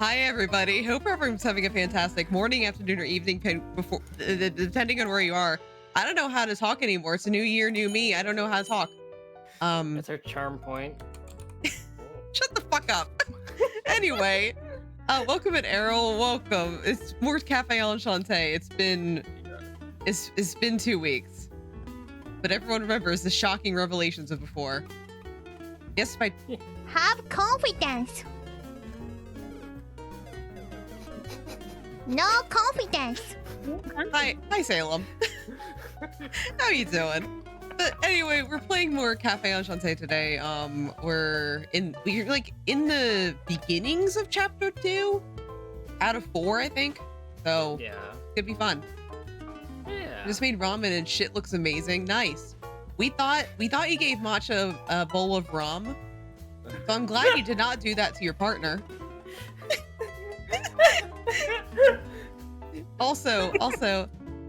Hi, everybody. Hope everyone's having a fantastic morning, afternoon, or evening, before, depending on where you are. I don't know how to talk anymore. It's a new year, new me. I don't know how to talk. That's her charm point. Shut the fuck up. Anyway, welcome at Errol. Welcome. It's more Cafe Enchanté. It's been 2 weeks, but everyone remembers the shocking revelations of before. Yes, my Have confidence. No confidence. Hi, Salem. How you doing? But anyway, we're playing more Cafe Enchanté today. We're like in the beginnings of chapter 2 out of 4, I think. So Yeah. it's gonna be fun. Yeah. We just made ramen and shit looks amazing. Nice. We thought you gave Matcha a bowl of rum. So I'm glad you did not do that to your partner. Also,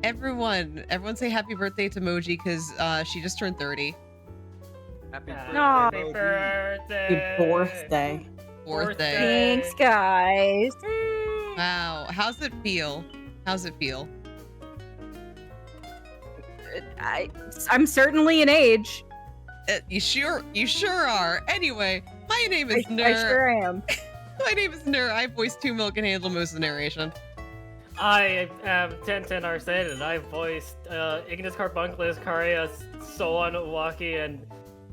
everyone say happy birthday to Moji because she just turned 30. Happy Happy birthday. birthday. Birthday. Thanks, guys. Wow. How's it feel? I'm certainly an age. You sure are. Anyway, my name is Nur. I sure am. My name is Nur. I voice 2 Milk and handle most of the narration. I am 1010 Arsen, and I voiced Ignis Carbunculus, Karia, Soan, Waki, and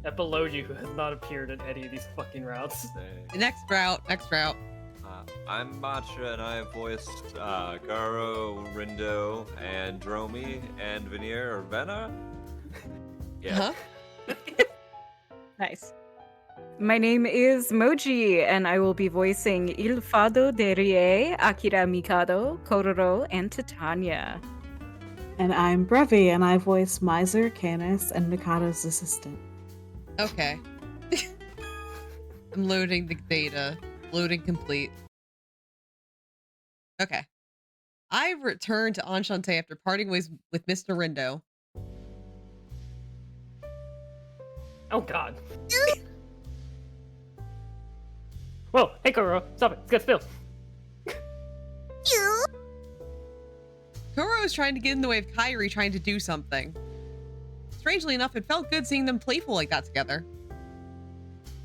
Epilogi, who has not appeared in any of these fucking routes. Next route. I'm Matcha, and I voiced Garo, Rindo, and Dromi, and Veneer or Vena. Yeah. Huh? Nice. My name is Moji, and I will be voicing Il Fado de Rie, Akira Mikado, Kororo, and Titania. And I'm Brevi, and I voice Miser, Canis, and Mikado's assistant. Okay. I'm loading the data. Loading complete. Okay. I returned to Enchanté after parting ways with Mr. Rindo. Oh god. Whoa, hey Koro, stop it, it's got spill. Koro was trying to get in the way of Kairi trying to do something. Strangely enough, it felt good seeing them playful like that together.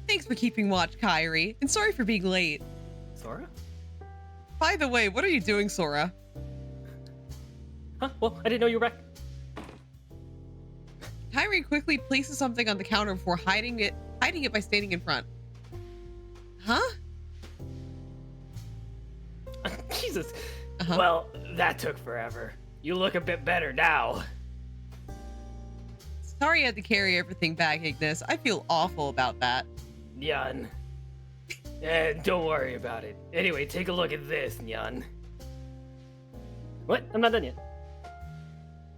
Thanks for keeping watch, Kairi, and sorry for being late. Sora? By the way, what are you doing, Sora? Huh? Well, I didn't know you were back. Kairi quickly places something on the counter before hiding it by standing in front. Huh? Jesus. Uh-huh. Well, that took forever. You look a bit better now. Sorry I had to carry everything back, Ignis. I feel awful about that. Nyan. Don't worry about it. Anyway, take a look at this, Nyan. What? I'm not done yet.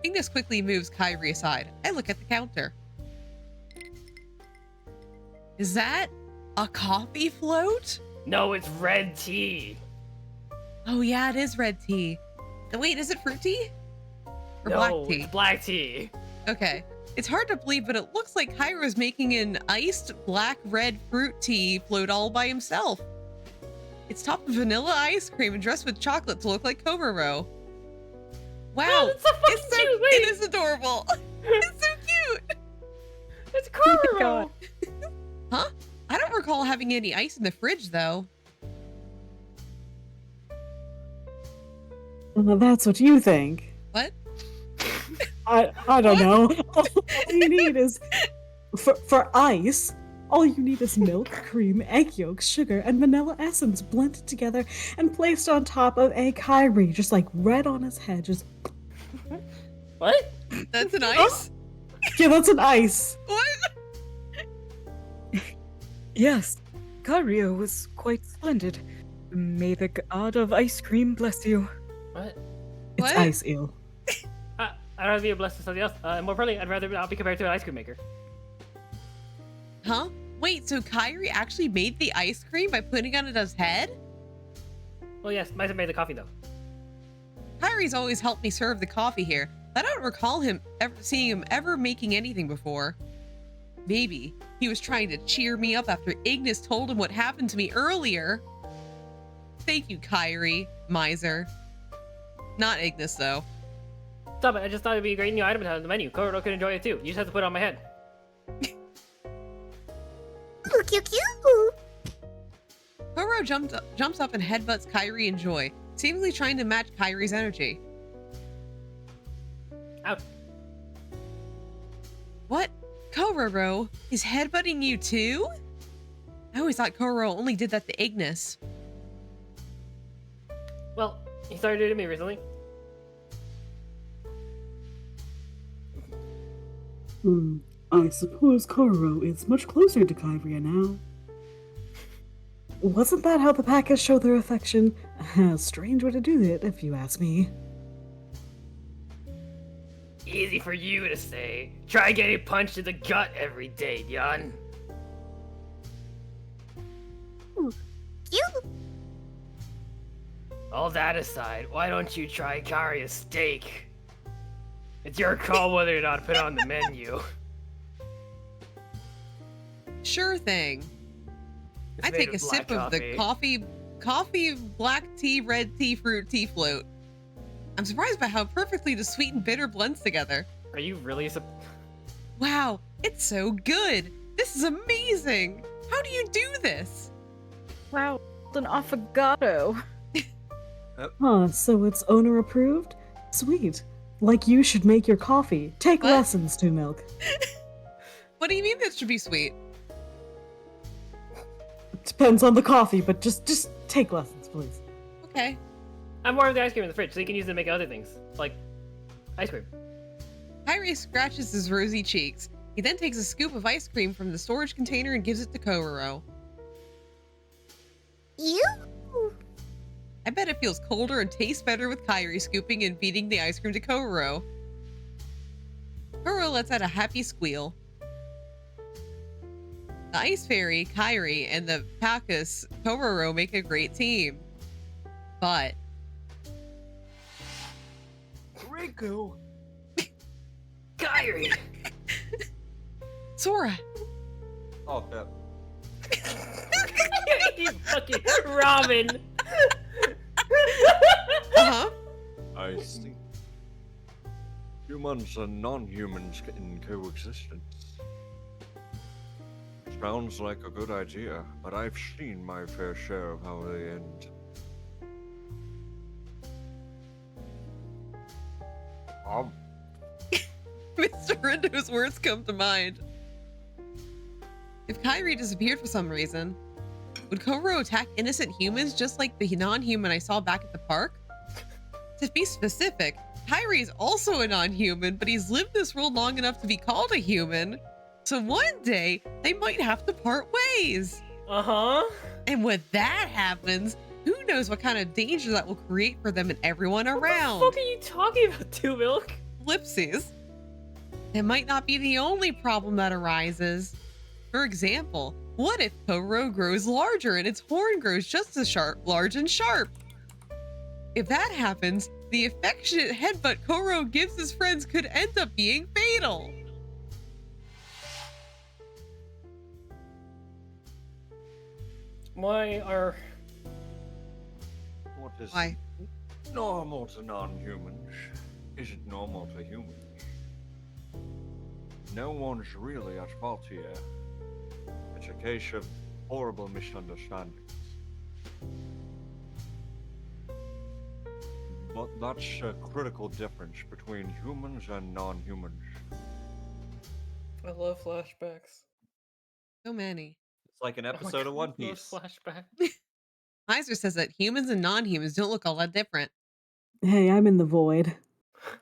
Ignis quickly moves Kairi aside. I look at the counter. Is that a coffee float? No, it's red tea. Oh yeah, it is red tea. Wait, is it fruit tea? Or No, black tea? it's black tea. Okay. It's hard to believe, but it looks like Kairi is making an iced black-red fruit tea float all by himself. It's topped with vanilla ice cream and dressed with chocolate to look like Komuro. Wow, Oh, that's so fucking cute, wait. it is adorable. It's so cute. It's Oh my Koro. God. Huh? I don't recall having any ice in the fridge, though. Well, that's what you think. What? I don't know. All you need is for ice. All you need is milk, cream, egg yolks, sugar, and vanilla essence blended together and placed on top of a Kairi, just like red on his head. Just What? That's an ice? yeah, that's an ice. What? Yes, Kario was quite splendid. May the god of ice cream bless you. What? It's What? ice eel. I'd rather be blessed with something else. And more importantly, I'd rather not be compared to an ice cream maker. Huh? Wait, so Kairi actually made the ice cream by putting it on his head? Well, yes, might have made the coffee though. Kairi's always helped me serve the coffee here. I don't recall seeing him ever making anything before. Maybe he was trying to cheer me up after Ignis told him what happened to me earlier. Thank you, Kyrie, miser. Not Ignis, though. Stop it, I just thought it'd be a great new item to have on the menu. Koro could enjoy it too. You just have to put it on my head. Cute. Koro jumps up and headbutts Kyrie in joy, seemingly trying to match Kyrie's energy. Ouch. What? Kororo is headbutting you too? I always thought Kororo only did that to Ignis. Well, he started doing it to me recently. I suppose Kororo is much closer to Kyria now. Wasn't that how the Packas show their affection? A strange way to do it, if you ask me. Easy for you to say. Try getting punched in the gut every day, Jan. Cute. All that aside, why don't you try Karia's steak? It's your call whether or not to put it on the menu. Sure thing. It's I made take a with sip black of the coffee, black tea, red tea, fruit tea float. I'm surprised by how perfectly the sweet and bitter blends together. Are you really Wow, it's so good. This is amazing. How do you do this? Wow, an affogato. Huh, so it's owner approved? Sweet. Like you should make your coffee. Take What? lessons, Two Milk. What do you mean this should be sweet? Depends on the coffee, but just take lessons, please. Okay. I'm more of the ice cream in the fridge, so you can use it to make other things, like ice cream. Kyrie scratches his rosy cheeks. He then takes a scoop of ice cream from the storage container and gives it to Kororo. You? I bet it feels colder and tastes better with Kyrie scooping and feeding the ice cream to Kororo. Kororo lets out a happy squeal. The Ice Fairy, Kyrie, and the Packas, Kororo make a great team. But Riku. Kyrie! Sora, Oh, yeah. You fucking Robin! uh-huh. I see. Humans and non-humans in coexistence. Sounds like a good idea, but I've seen my fair share of how they end. Mr. Rindo's words come to mind. If Kyrie disappeared for some reason, would Kororo attack innocent humans just like the non-human I saw back at the park? To be specific, Kyrie is also a non-human, but he's lived this world long enough to be called a human. So one day, they might have to part ways. Uh-huh. And when that happens, who knows what kind of danger that will create for them and everyone around. What the fuck are you talking about, Two Milk? Ellipses. It might not be the only problem that arises. For example, what if Kororo grows larger and its horn grows just as large and sharp? If that happens, the affectionate headbutt Kororo gives his friends could end up being fatal. Why are... What is Why? normal to non-humans isn't normal to humans. No one's really at fault here. It's a case of horrible misunderstandings. But that's a critical difference between humans and non-humans. I love flashbacks. So many. It's like an Oh my episode God, of One I love Piece. flashbacks. Heiser says that humans and non-humans don't look all that different. Hey, I'm in the void.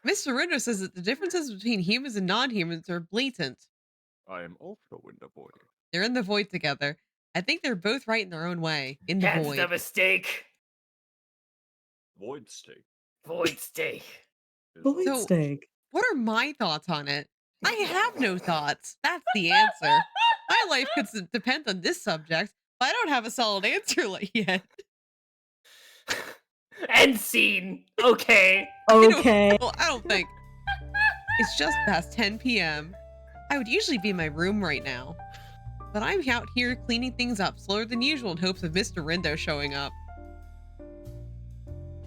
Mr. Rindo says that the differences between humans and non-humans are blatant. I am also in the void. They're in the void together. I think they're both right in their own way. In the Hence void. the mistake. Void steak. Void steak. Void So- steak. What are my thoughts on it? I have no thoughts. That's the answer. My life could depend on this subject, but I don't have a solid answer yet. End scene. Okay. Okay. Well, I don't think. It's just past 10 p.m. I would usually be in my room right now, but I'm out here cleaning things up slower than usual in hopes of Mr. Rindo showing up.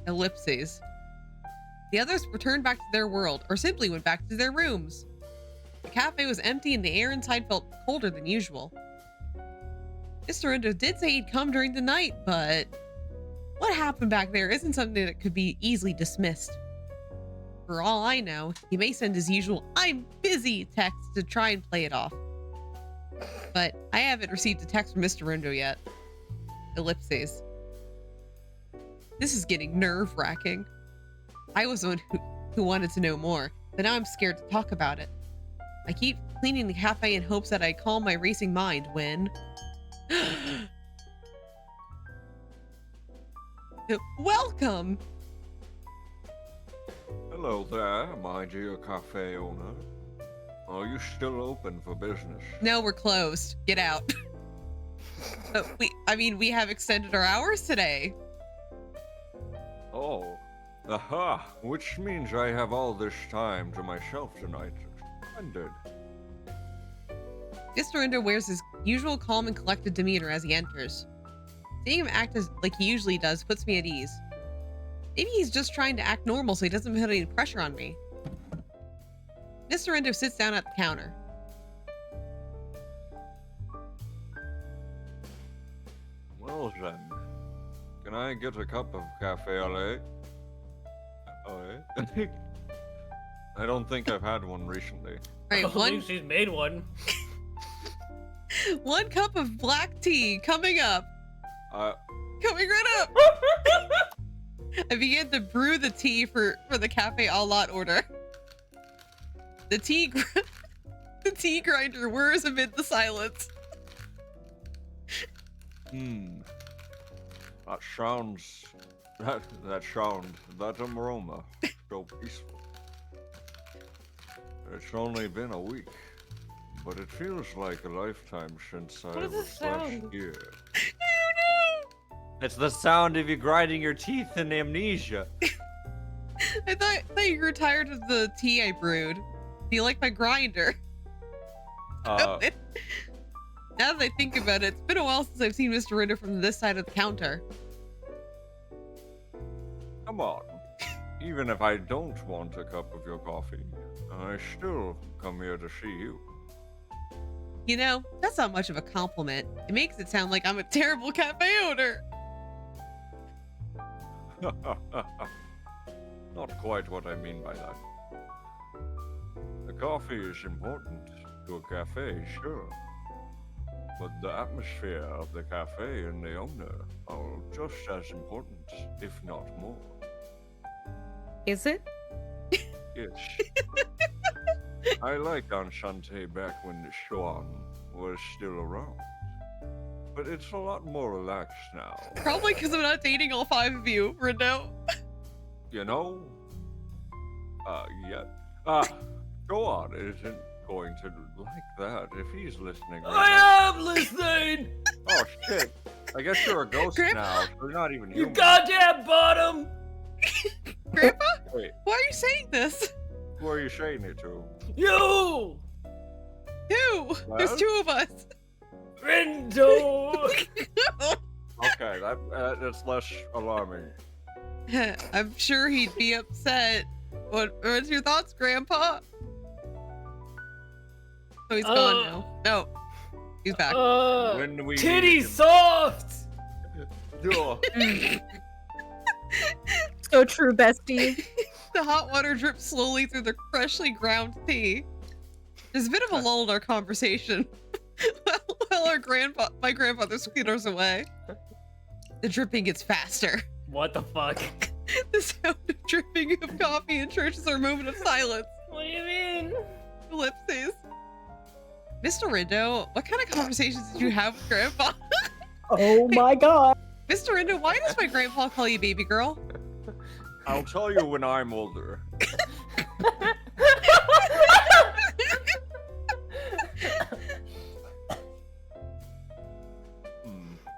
Ellipses. The others returned back to their world, or simply went back to their rooms. The cafe was empty and the air inside felt colder than usual. Mr. Rindo did say he'd come during the night, but what happened back there isn't something that could be easily dismissed. For all I know, he may send his usual "I'm busy" text to try and play it off. But I haven't received a text from Mr. Rindo yet. Ellipses. This is getting nerve-wracking. I was the one who wanted to know more, but now I'm scared to talk about it. I keep cleaning the cafe in hopes that I calm my racing mind when... Welcome! Hello there, my dear cafe owner. Are you still open for business? No, we're closed. Get out. We have extended our hours today. Oh. Aha! Which means I have all this time to myself tonight. Splendid. Mr. Rindo wears his usual calm and collected demeanor as he enters. Seeing him act like he usually does puts me at ease. Maybe he's just trying to act normal so he doesn't put any pressure on me. Mr. Rindo sits down at the counter. Well then, can I get a cup of cafe au lait? I don't think I've had one recently. Right, I believe she's made one. 1 cup of black tea coming up. Coming right up. I began to brew the tea for the cafe a lot order. The tea grinder whirs amid the silence. That sounds, that aroma, so peaceful. It's only been a week, but it feels like a lifetime since I does was this last sound? here. It's the sound of you grinding your teeth in amnesia. I thought you were tired of the tea I brewed. Do you like my grinder? Now that I think about it, it's been a while since I've seen Mr. Rindo from this side of the counter. Come on. Even if I don't want a cup of your coffee, I still come here to see you. You know, that's not much of a compliment. It makes it sound like I'm a terrible cafe owner. Not quite what I mean by that. The coffee is important to a cafe, sure. But the atmosphere of the cafe and the owner are just as important, if not more. Is it? Yes. I liked Enchante back when the Swan was still around. But it's a lot more relaxed now. Probably because I'm not dating all 5 of you, Rindo. You know? Yet. Go on. It isn't going to like that if he's listening right I am listening! now. Oh, shit. I guess you're a ghost Grandpa? now. You're not even You human. goddamn bottom! Grandpa, Wait, why are you saying this? who are you saying it to? You! Who? There's Well? 2 of us. Rindo! Okay, that's less alarming. I'm sure he'd be upset. What's your thoughts, Grandpa? Oh, he's gone now. No, he's back. When we Titty needed him. soft! Ugh. So true, bestie. The hot water drips slowly through the freshly ground tea. There's a bit of a lull in our conversation while my grandfather scooters away. The dripping gets faster. What the fuck? The sound of dripping of coffee in church is our moment of silence. What do you mean? Ellipses. Mr. Rindo, what kind of conversations did you have with Grandpa? Oh my god. Mr. Rindo, why does my grandpa call you baby girl? I'll tell you when I'm older.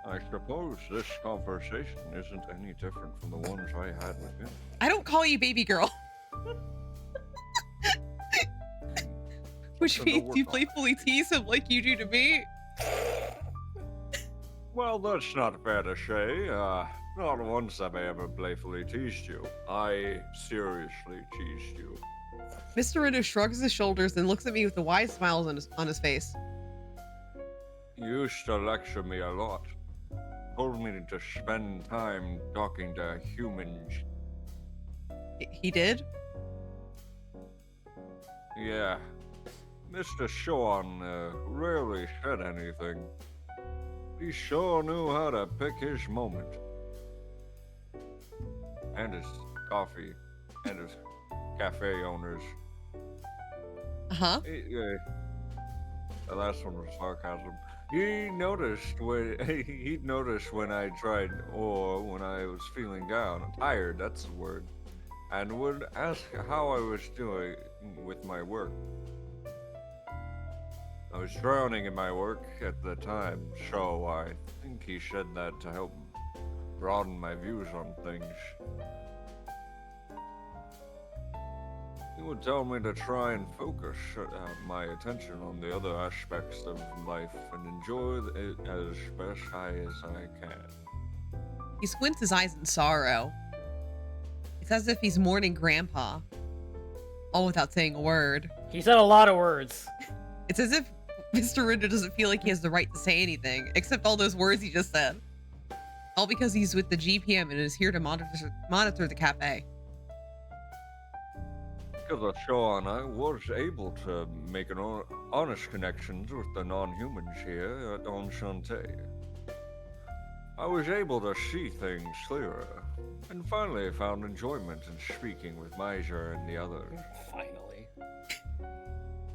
I suppose this conversation isn't any different from the ones I had with him. I don't call you baby girl. Which So means no, you we're playfully tease him like you do to me. Well, that's not fair to say. Not once have I ever playfully teased you. I seriously teased you. Mr. Rindo shrugs his shoulders and looks at me with a wide smile on his face. You used to lecture me a lot. Told me to spend time talking to humans. He did? Yeah. Mr. Sean rarely said anything. He sure knew how to pick his moment. And his coffee. And his cafe owners. Uh-huh. The last one was sarcasm. He'd noticed when I tried, or when I was feeling down, tired, that's the word, and would ask how I was doing with my work. I was drowning in my work at the time, so I think he said that to help broaden my views on things. He would tell me to try and focus my attention on the other aspects of life and enjoy it as best as I can. He squints his eyes in sorrow. It's as if he's mourning Grandpa, all without saying a word. He said a lot of words. It's as if Mr. Rindo doesn't feel like he has the right to say anything, except all those words he just said. All because he's with the GPM and is here to monitor the cafe. Because of Sean, I was able to make honest connections with the non-humans here at Enchante. I was able to see things clearer, and finally found enjoyment in speaking with Miser and the others. Finally.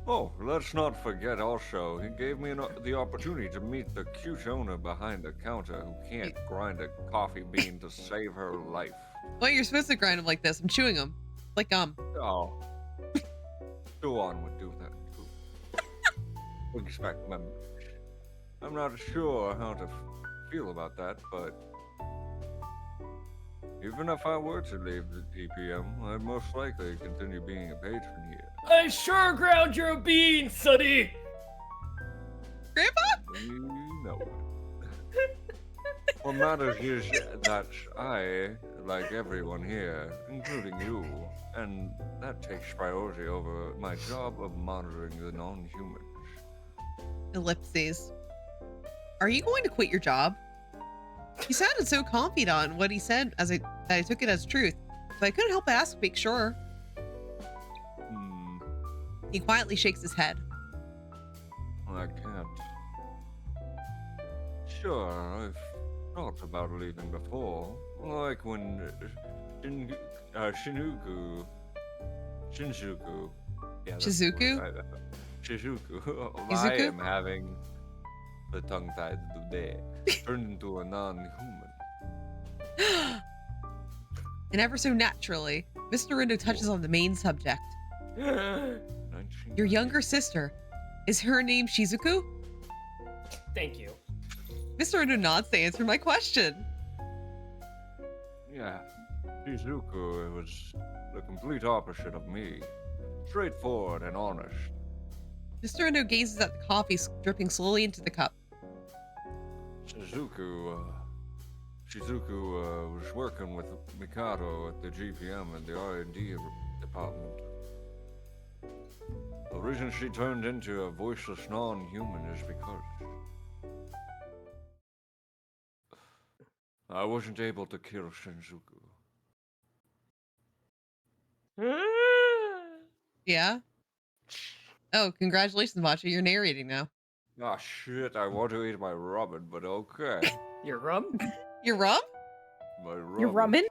Oh, let's not forget also, he gave me the opportunity to meet the cute owner behind the counter who can't grind a coffee bean to save her life. Well, you're supposed to grind them like this. I'm chewing them. Like gum. Oh. Sean would do that too. Expect members. I'm not sure how to feel about that, but even if I were to leave the DPM, I'd most likely continue being a patron here. I sure ground your beans, sonny! Grandpa? You know it. What matters is that I, like everyone here, including you, and that takes priority over my job of monitoring the non-humans. Ellipses. Are you going to quit your job? He sounded so confident on what he said that I took it as truth, so I couldn't help but ask to make sure. He quietly shakes his head. I can't. Sure, I've thought about leaving before, like when Shinjuku. Yeah, that's the Shizuku? word. Shizuku. I Izuku? am having the tongue-tied today. Turned into a non-human. And ever so naturally, Mr. Rindo touches on the main subject. Your younger sister. Is her name Shizuku? Thank you. Mr. Rindo nods to answer my question. Yeah, Shizuku was the complete opposite of me. Straightforward and honest. Mr. Rindo gazes at the coffee dripping slowly into the cup. Shizuku was working with Mikado at the GPM and the R&D department. The reason she turned into a voiceless non-human is because I wasn't able to kill Shinjuku. Yeah? Oh, congratulations, Machi. You're narrating now. Ah, shit, I want to eat my ramen, but okay. Your rum? Your rum? My ramen. You're rumming?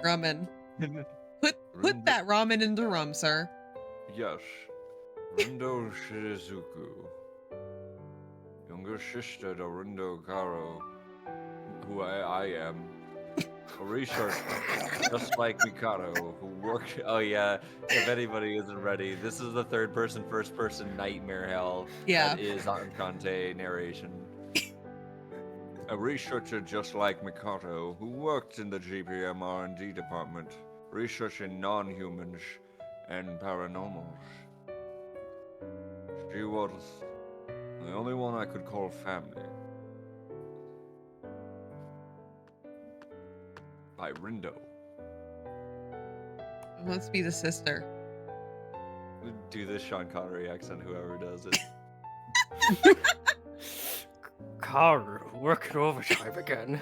Ramen. Put that ramen into rum, sir. Yes. Rindo Shizuku. Younger sister to Rindo Karo, who I am. A researcher, just like Mikado, who worked. Oh yeah, if anybody isn't ready, this is the third person, first person nightmare hell. Yeah. That is on Conte narration. A researcher just like Mikado, who worked in the GPM R&D department, researching non-humans and paranormals. She was the only one I could call family. by Rindo. Let's be the sister. Do the Sean Connery accent, whoever does it. Karu, working overtime again.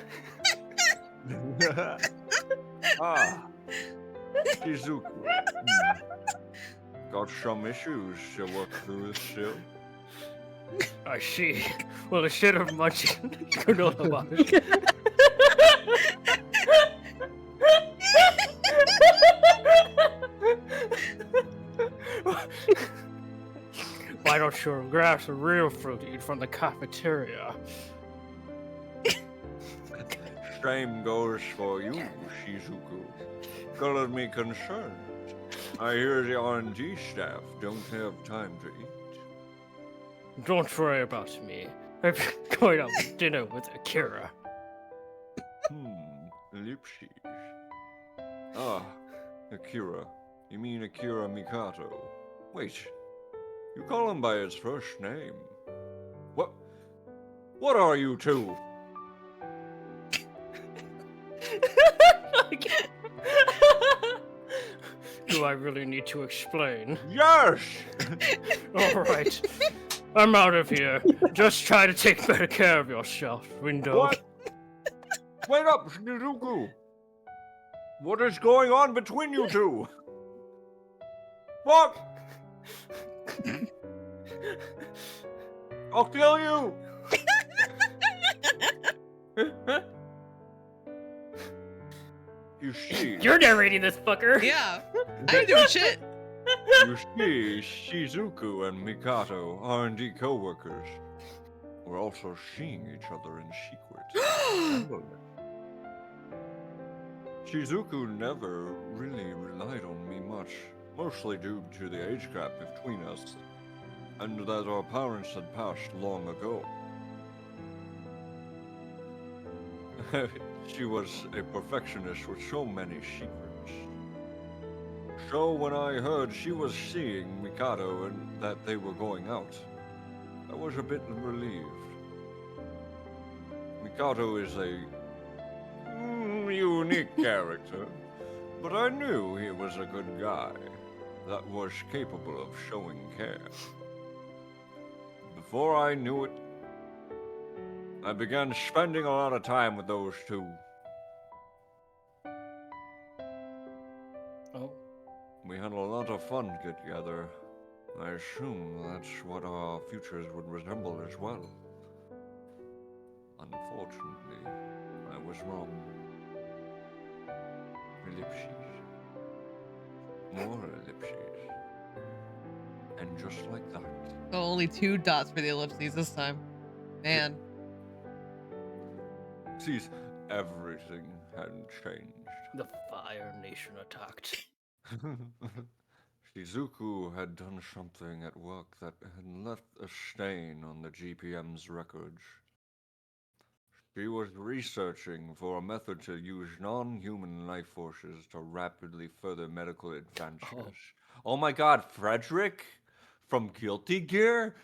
Ah, Shizuku. Got some issues to work through still. I see. Well, instead of munching granola bars. Why don't you grab some real fruit to eat from the cafeteria? Same goes for you, Shizuku. Colored me concerned. I hear the R&D staff don't have time to eat. Don't worry about me. I'm going out to dinner with Akira. Lipshies. Ah, Akira. You mean Akira Mikato. Wait, you call him by his first name. What are you two? Do I really need to explain? Yes! Alright. I'm out of here. Just try to take better care of yourself, Rindo. What? Wait up, Shizuku! What is going on between you two? What? I'll kill you! You see, You're narrating this fucker! Yeah, I ain't doing shit. you see, Shizuku and Mikato, R&D co-workers, were also seeing each other in secret. Shizuku never really relied on me much, mostly due to the age gap between us, and that our parents had passed long ago. She was a perfectionist with so many secrets. So when I heard she was seeing Mikado and that they were going out, I was a bit relieved. Mikado is a unique character, but I knew he was a good guy that was capable of showing care. Before I knew it, I began spending a lot of time with those two. Oh. We had a lot of fun together. I assume that's what our futures would resemble as well. Unfortunately, I was wrong. Ellipses. More ellipses. And just like that. Oh, only 2 dots for the ellipses this time. Man. Sees everything had changed. The Fire Nation attacked. Shizuku had done something at work that had left a stain on the GPM's records. She was researching for a method to use non-human life forces to rapidly further medical advances. Oh my god, Frederick? From Guilty Gear?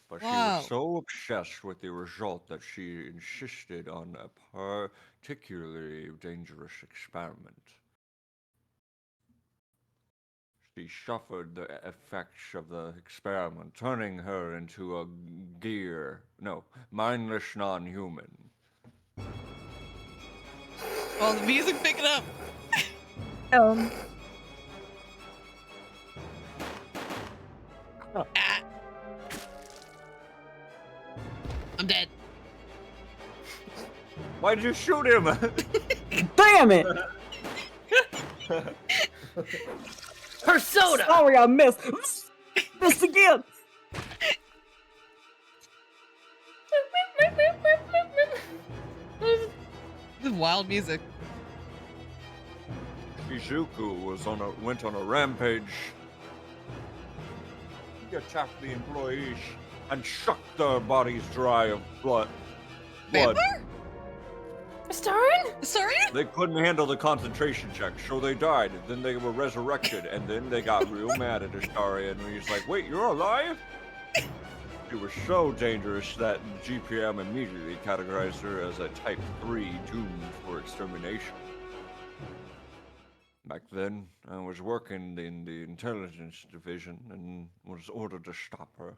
But she Wow. was so obsessed with the result that she insisted on a particularly dangerous experiment. She suffered the effects of the experiment, turning her into a mindless non-human. Oh, the music picking up. Ah. I'm dead. Why did you shoot him? Damn it! Persona! Sorry, I missed. Missed again. This is wild music. Shizuku went on a rampage. He attacked the employees and sucked their bodies dry of blood. Vampire? Sorry? They couldn't handle the concentration check, so they died. Then they were resurrected, and then they got real mad at Astarion, and he's like, "Wait, you're alive?" She was so dangerous that GPM immediately categorized her as a Type 3 doomed for extermination. Back then, I was working in the intelligence division and was ordered to stop her.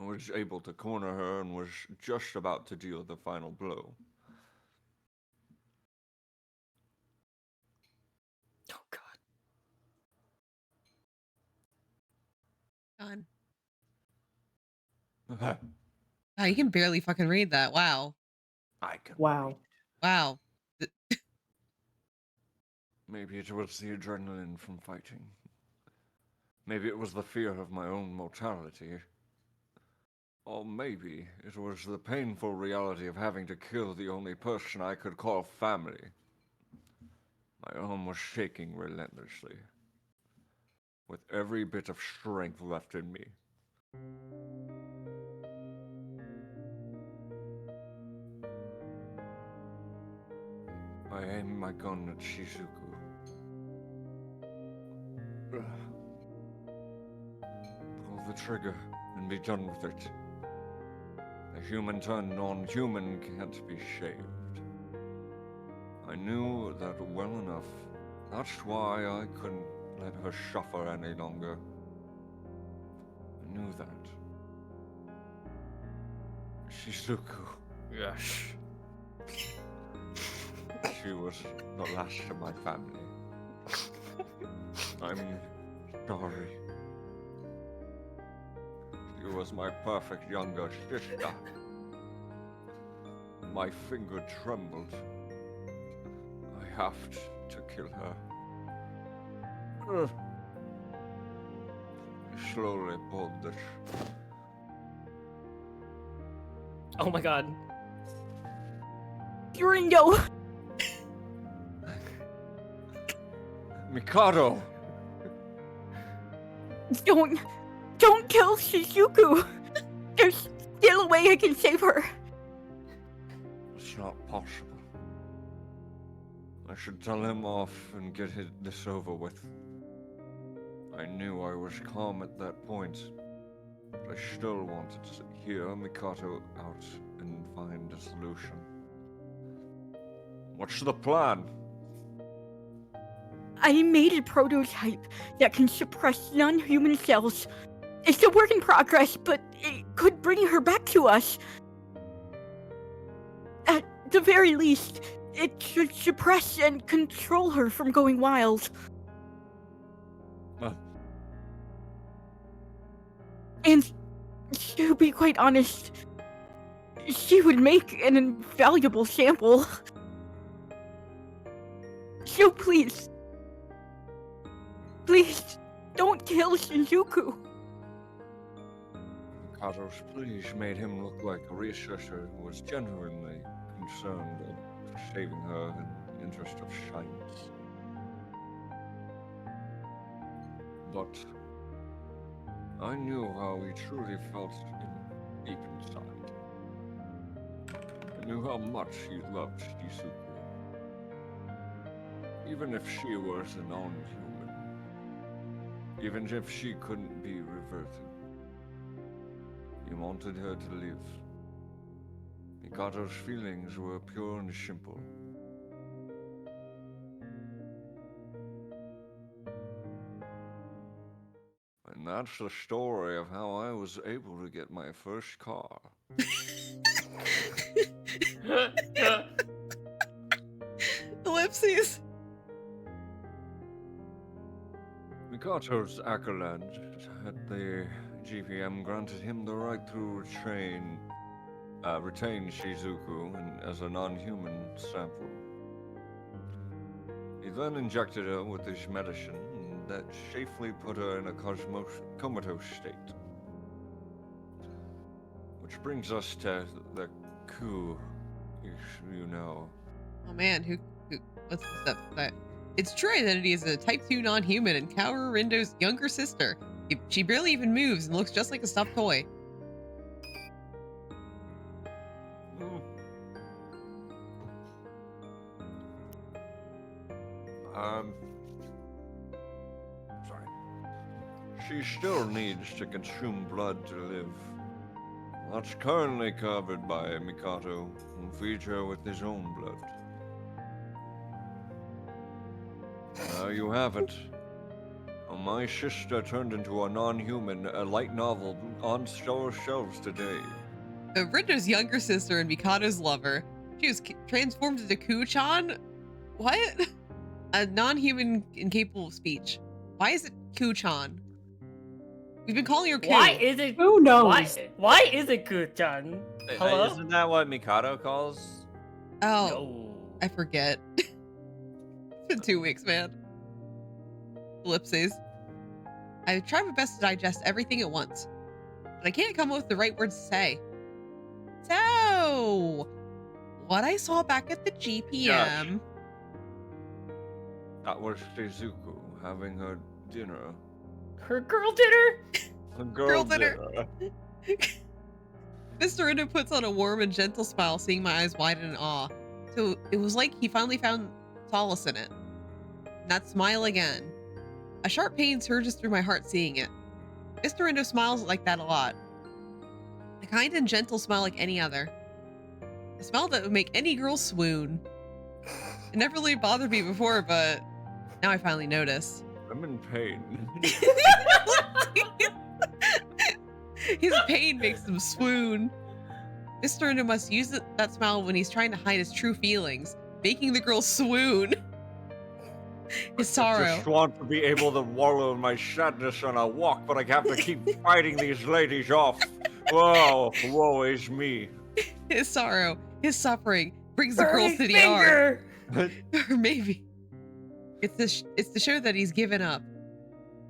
I was able to corner her and was just about to deal the final blow. Oh god. God. I Wow, you can barely fucking read that. Wow. can Wow. read. Wow. Maybe it was the adrenaline from fighting. Maybe it was the fear of my own mortality. Or maybe it was the painful reality of having to kill the only person I could call family. My arm was shaking relentlessly, with every bit of strength left in me. I aimed my gun at Shizuku. Pull the trigger and be done with it. A human turned non-human can't be shaved. I knew that well enough. That's why I couldn't let her suffer any longer. I knew that. Shizuku. Yes. She was the last of my family. I'm sorry. She was my perfect younger sister. My finger trembled. I have to kill her. I slowly pulled the Oh my god. Rindo! Mikado! Don't kill Shizuku! There's still a way I can save her. It's not possible. I should tell him off and get this over with. I knew I was calm at that point, but I still wanted to hear Mikado out and find a solution. What's the plan? I made a prototype that can suppress non-human cells. It's a work in progress, but it could bring her back to us. At the very least, it should suppress and control her from going wild. And to be quite honest, she would make an invaluable sample. So please, don't kill Shizuku. Mikado's pleas made him look like a researcher who was genuinely concerned of saving her in the interest of science. But I knew how he truly felt deep inside. I knew how much he loved Shizuku. Even if she was a non-human. Even if she couldn't be reverted. He wanted her to live. Mikado's feelings were pure and simple. And that's the story of how I was able to get my first car. Ellipses. Mikado's accolade at the GPM granted him the right to retain Shizuku as a non-human sample. He then injected her with his medicine that safely put her in a comatose state. Which brings us to the coup, you know. Oh man, who what's the stuff? But it's true that he is a type 2 non-human and Kaoru Rindo's younger sister. She barely even moves and looks just like a stuffed toy. Sorry. She still needs to consume blood to live. That's currently covered by Mikado, who feeds her with his own blood. There you have it. My sister turned into a non-human, a light novel on store shelves today. Rindo's younger sister and Mikado's lover. She was transformed into Kuchan? What? A non-human incapable of speech. Why is it Kuchan? We've been calling her Ku. Why is it? Who knows? Why is it Kuchan? Hello? Isn't that what Mikado calls? Oh, No. I forget. It's been 2 weeks, man. Ellipses. I try my best to digest everything at once, but I can't come up with the right words to say. So, what I saw back at the GPM. That was Shizuku having her dinner. Her girl dinner? A Girl dinner. Mr. Rindo puts on a warm and gentle smile, seeing my eyes widen in awe. So it was like he finally found solace in it. And that smile again. A sharp pain surges through my heart seeing it. Mr. Rindo smiles like that a lot. A kind and gentle smile like any other. A smile that would make any girl swoon. It never really bothered me before, but now I finally notice. I'm in pain. His pain makes him swoon. Mr. Rindo must use that smile when he's trying to hide his true feelings, making the girl swoon. His sorrow. I just want to be able to wallow in my sadness on a walk, but I have to keep fighting these ladies off. Whoa, woe is me. His sorrow, his suffering brings the girl Burning to the finger! yard. Or maybe it's to show that he's given up.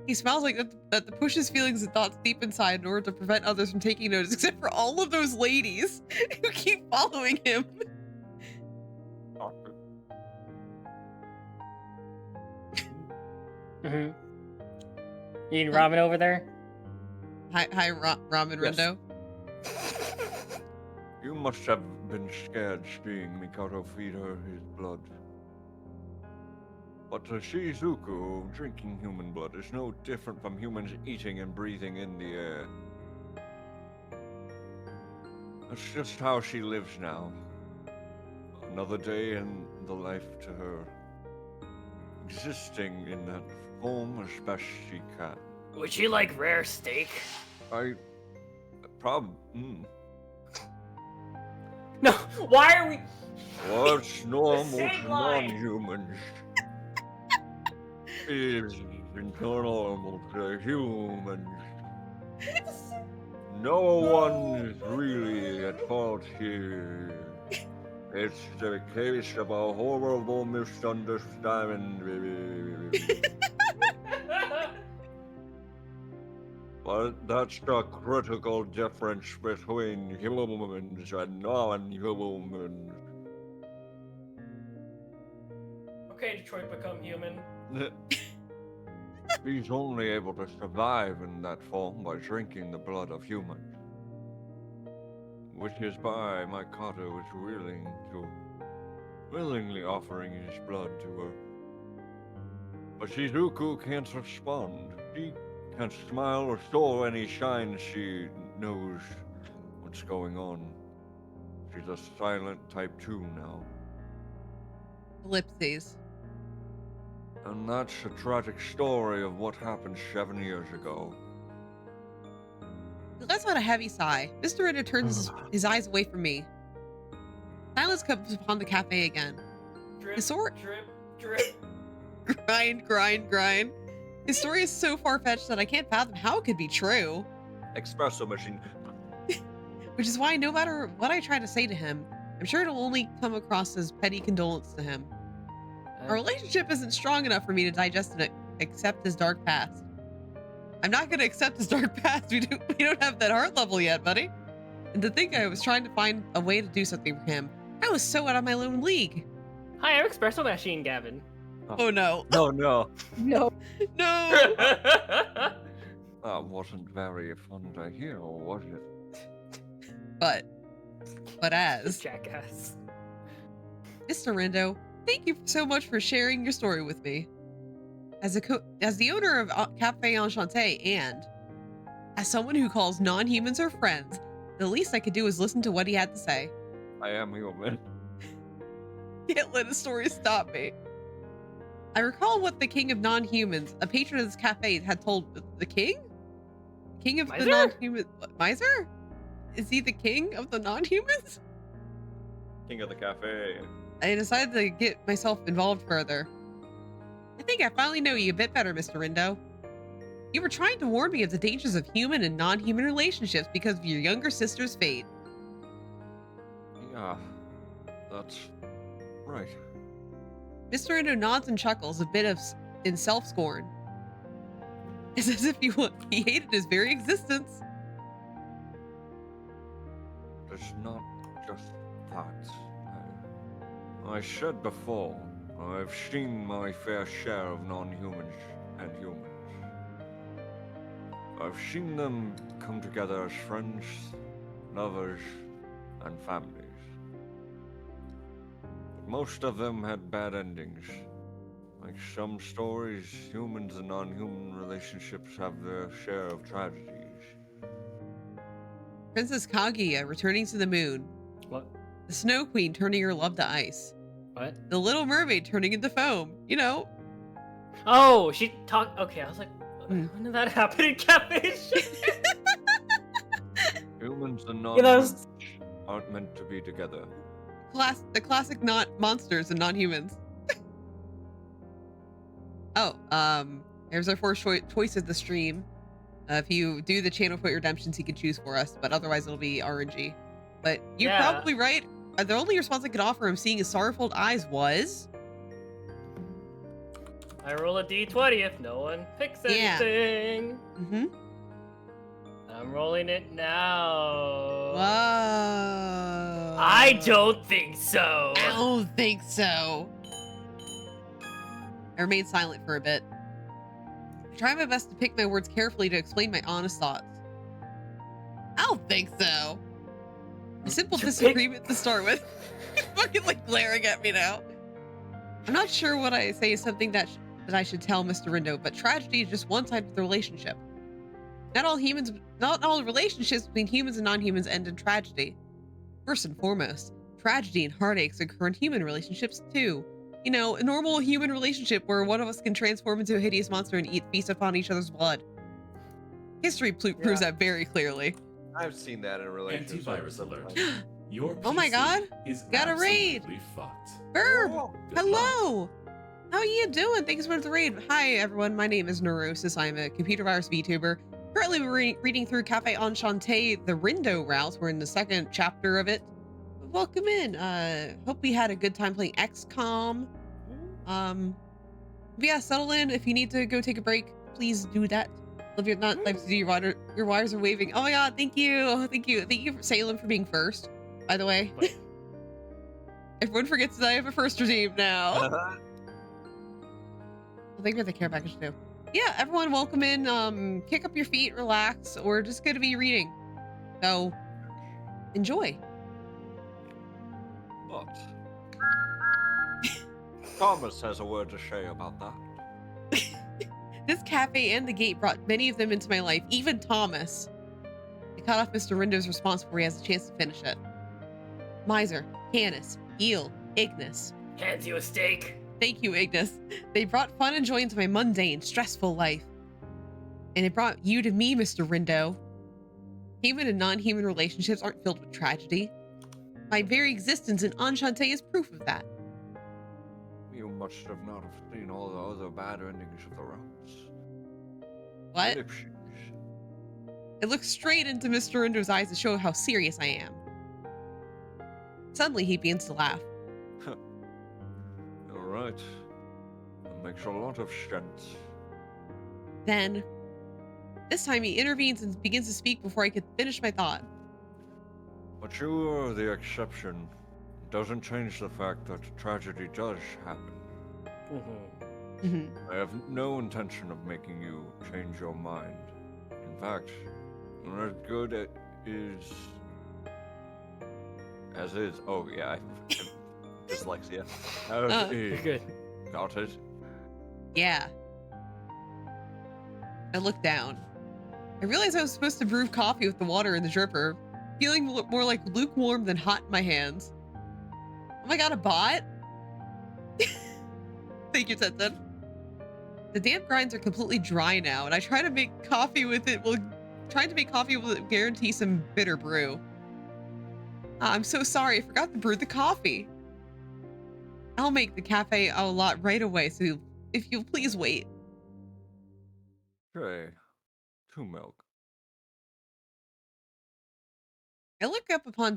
He smiles like that to push his feelings and thoughts deep inside in order to prevent others from taking notice, except for all of those ladies who keep following him. Mm-hmm. You eating ramen over there? Hi, Ramen Yes. Rindo. You must have been scared seeing Mikado feed her his blood. But to Shizuku, drinking human blood is no different from humans eating and breathing in the air. That's just how she lives now. Another day in the life to her. Existing in that form as best she can. Would you like rare steak? No, why are we... What's normal same to line. non-humans is normal to humans. No one is really at fault here. It's the case of a horrible misunderstanding. But that's the critical difference between humans and non-humans. Okay, Detroit, become human. He's only able to survive in that form by drinking the blood of humans. Which is why Mikado is willingly offering his blood to her. But Shizuku can't respond. She can't smile or show any signs she knows what's going on. She's a silent type 2 now. Ellipses. And that's a tragic story of what happened 7 years ago. He lets out a heavy sigh. Mr. Ritter turns his eyes away from me. Silence comes upon the cafe again. Drip, The sword- drip, drip. Grind. His story is so far-fetched that I can't fathom how it could be true. Espresso machine. Which is why no matter what I try to say to him, I'm sure it'll only come across as petty condolence to him. Our relationship isn't strong enough for me to digest and accept his dark past. I'm not going to accept his dark past. We don't have that heart level yet, buddy. And to think I was trying to find a way to do something for him, I was so out of my own league. Hi, I'm Espresso Machine, Gavin. Oh no. Oh no. No. No. That wasn't very fun to hear, was it? But as Jackass. Mr. Rindo, thank you so much for sharing your story with me. As the owner of Cafe Enchanté and as someone who calls non-humans her friends, the least I could do is listen to what he had to say. I am human. Can't let his story stop me. I recall what the king of non-humans, a patron of this cafe, had told the king? King of the Miser? non-human... What, Miser? Is he the king of the non-humans? King of the cafe. I decided to get myself involved further. I think I finally know you a bit better, Mr. Rindo. You were trying to warn me of the dangers of human and non-human relationships because of your younger sister's fate. Yeah, that's right. Mr. Rindo nods and chuckles a bit in self-scorn. It's as if he hated his very existence. It's not just that. I said before, I've seen my fair share of non-humans and humans. I've seen them come together as friends, lovers, and families. But most of them had bad endings. Like some stories, humans and non-human relationships have their share of tragedies. Princess Kaguya returning to the moon. What? The Snow Queen turning her love to ice. What? The Little Mermaid turning into foam. You know. Oh, she talked. Okay, I was like, Hmm. when did that happen in cafe? Humans and Yeah, that was- non-humans aren't meant to be together. The classic not monsters and non-humans. Here's our first choice of the stream. If you do the channel point redemptions, he can choose for us, but otherwise it'll be RNG. But you're Yeah. probably right. The only response I could offer him seeing his sorrowful eyes was... I roll a d20 if no one picks Yeah. anything. Mm-hmm. I'm rolling it now. Whoa. I don't think so. I don't think so. I remained silent for a bit. I try my best to pick my words carefully to explain my honest thoughts. I don't think so. A simple disagreement to start with. He's fucking like glaring at me now. I'm not sure what I say is something that I should tell Mr. Rindo, but tragedy is just one side of the relationship. Not all relationships between humans and non-humans end in tragedy. First and foremost, tragedy and heartaches occur in human relationships too. You know, a normal human relationship where one of us can transform into a hideous monster and feast upon each other's blood. History proves that very clearly. I've seen that in a relationship. Antivirus alert. Your Oh my PC God. is Got a raid. absolutely fucked. Burb, Whoa. Good luck. hello. How are you doing? Thanks for the raid. Hi everyone, my name is Neurosis. I'm a computer virus VTuber. Currently we're reading through Cafe Enchanté, the Rindo route. We're in the second chapter of it. Welcome in. Hope we had a good time playing XCOM. But yeah, settle in. If you need to go take a break, please do that. Love your not life to do your wires are waving. Oh my god, thank you. Thank you for Salem for being first, by the way. Wait. Everyone forgets that I have a first redeem now. Uh-huh. Well, thank you for the care package too. Yeah, everyone welcome in. Kick up your feet, relax. We're just gonna be reading. So enjoy. But Thomas has a word to say about that. This cafe and the gate brought many of them into my life, even Thomas. I cut off Mr. Rindo's response before he has a chance to finish it. Miser, Canis, Eel, Ignis. Hands you a steak. Thank you, Ignis. They brought fun and joy into my mundane, stressful life. And it brought you to me, Mr. Rindo. Human and non-human relationships aren't filled with tragedy. My very existence in Enchanté is proof of that. You must have not have seen all the other bad endings of the routes. What? Ellipses. I looked straight into Mr. Rindo's eyes to show how serious I am. Suddenly, he begins to laugh. You're right. That makes a lot of sense. Then, this time he intervenes and begins to speak before I could finish my thought. But you are the exception. It doesn't change the fact that tragedy does happen. I have no intention of making you change your mind. In fact, you're as good as is. Oh yeah, Dyslexia. as You're is. good. Got it. Yeah. I looked down. I realized I was supposed to brew coffee with the water in the dripper, feeling more like lukewarm than hot in my hands. Oh my god, a bot? Thank you, Tenten. The damp grinds are completely dry now, and I try to make coffee with it. Well, trying to make coffee will guarantee some bitter brew. I'm so sorry, I forgot to brew the coffee. I'll make the cafe a lot right away, so if you'll please wait. Okay. 2 milk. I look up upon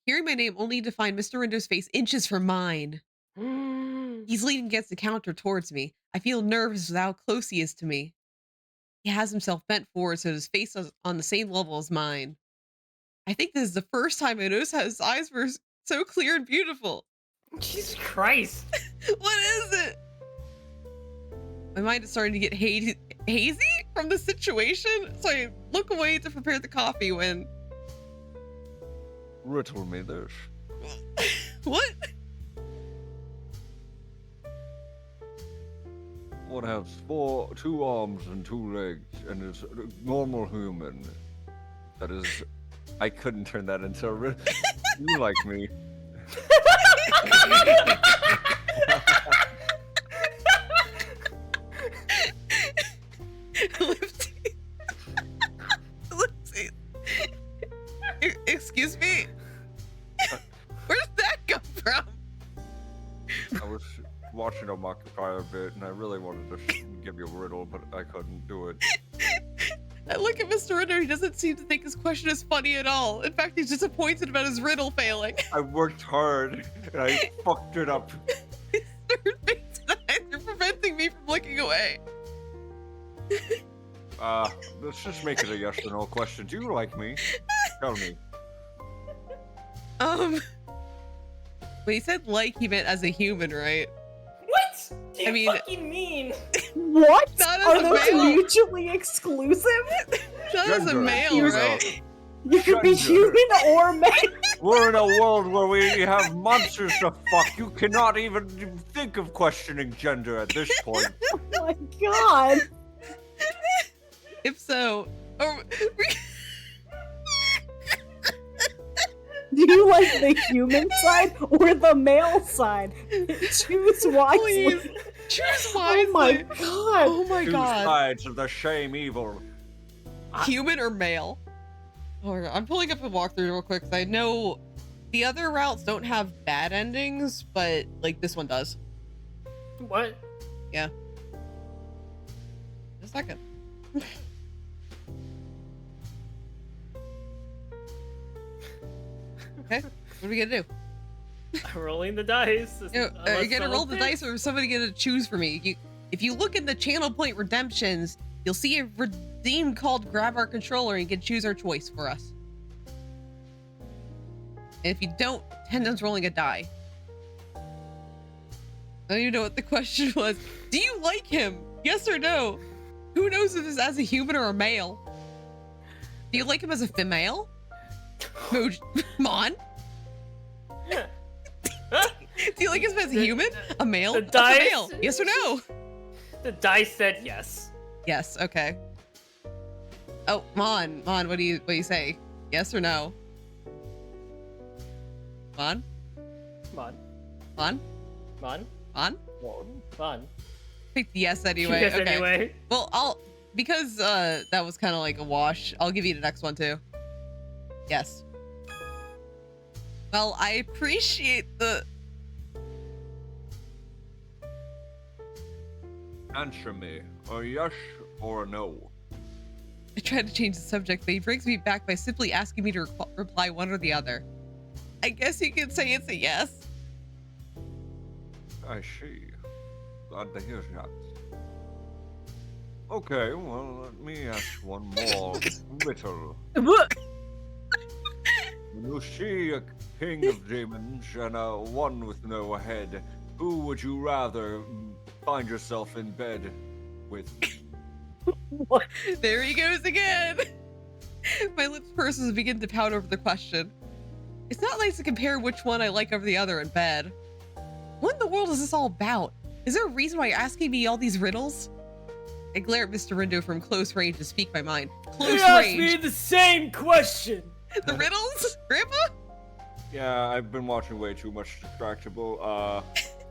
hearing my name only to find Mr. Rindo's face inches from mine. He's leaning against the counter towards me. I feel nervous with how close he is to me. He has himself bent forward so his face is on the same level as mine. I think this is the first time I noticed how his eyes were so clear and beautiful. Jesus Christ! What is it? My mind is starting to get hazy from the situation, so I look away to prepare the coffee when... Riddle me this. What? One has 2 arms and 2 legs, and is a normal human. That is... I couldn't turn that into a riddle. You like me. Lipsy. Excuse me? Where did that come from? I was watching him occupy a bit, and I really wanted to give you a riddle, but I couldn't do it. I look at Mr. Rinder, he doesn't seem to think his question is funny at all. In fact, he's disappointed about his riddle failing. I worked hard, and I fucked it up. His third face and eyes are preventing me from looking away. Let's just make it a yes or no question. Do you like me? Tell me. When he said like, he meant as a human, right? What do you I mean- fucking mean? What? Not as Are a those male. mutually exclusive? Not as a Gender. male, You're right? You could be Gender. human or male. We're in a world where we have monsters to fuck. You cannot even think of questioning gender at this point. Oh my god. If so, or Do you like the human side or the male side? Choose wisely. please choose wisely. Oh my god. Oh my Two god. sides of the same evil. Human or male? Oh my god. I'm pulling up the walkthrough real quick because I know the other routes don't have bad endings, but like this one does. What? Just a second. Okay, what are we gonna do? Rolling the dice. You Unless gonna roll the someone dice, or is somebody gonna choose for me? If you look in the channel point redemptions, you'll see a redeem called grab our controller, and you can choose our choice for us. And if you don't, Tendon's rolling a die. I don't even know what the question was. Do you like him? Yes or no? Who knows if it's as a human or a male? Do you like him as a female? Mon? Do you like him as a human? A male? the A dice- female? Yes or no? The dice said yes. Yes, okay. Oh, Mon, what do you say? Yes or no? Mon? Mon. Mon? Mon. Mon? Mon. Pick the yes anyway. Yes, Okay. anyway. Well, because that was kind of like a wash, I'll give you the next one too. Yes. Well, I appreciate the... Answer me. A yes or a no. I tried to change the subject, but he brings me back by simply asking me to reply one or the other. I guess you could say it's a yes. I see. Glad to hear that. Okay, well, let me ask one more riddle. When you see a king of demons and a one with no head, who would you rather find yourself in bed with? What? There he goes again. My lips purses and begin to pout over the question. It's not nice to compare which one I like over the other in bed. What in the world is this all about? Is there a reason why you're asking me all these riddles? I glare at Mr. Rindo from close range to speak my mind. Close range. the same question. The riddles? Grandpa? Yeah, I've been watching way too much Distractable.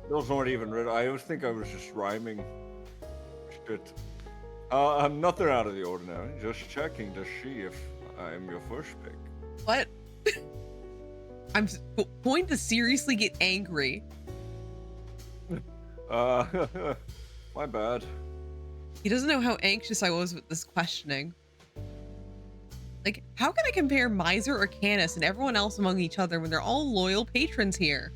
Those weren't even real. I always think I was just rhyming. Shit. I'm nothing out of the ordinary. Just checking to see if I'm your first pick. What? I'm going to seriously get angry. My bad. He doesn't know how anxious I was with this questioning. Like, how can I compare Miser or Canis and everyone else among each other when they're all loyal patrons here?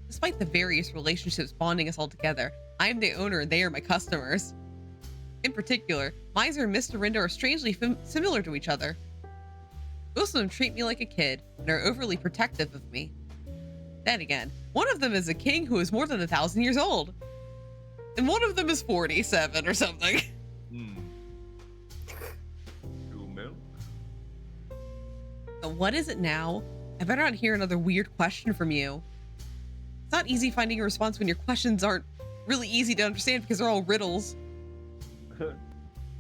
Despite the various relationships bonding us all together, I am the owner and they are my customers. In particular, Miser and Mr. Rindo are strangely similar to each other. Most of them treat me like a kid and are overly protective of me. Then again, one of them is a king who is more than 1,000 years old. And one of them is 47 or something. Two milk? So what is it now? I better not hear another weird question from you. It's not easy finding a response when your questions aren't really easy to understand because they're all riddles.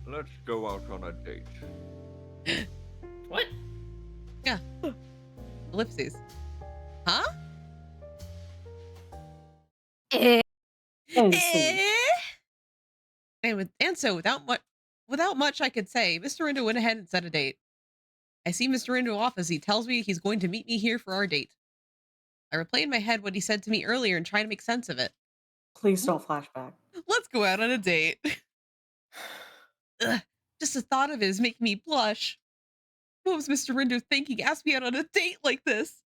Let's go out on a date. What? Yeah. Ellipses. Huh? And So without much I could say, Mr. Rindo went ahead and set a date. I see Mr. Rindo off as he tells me he's going to meet me here for our date. I replay in my head what he said to me earlier and try to make sense of it. please don't flashback. Let's go out on a date. Ugh, just the thought of it is making me blush. What was Mr. Rindo thinking? Asked me out on a date like this.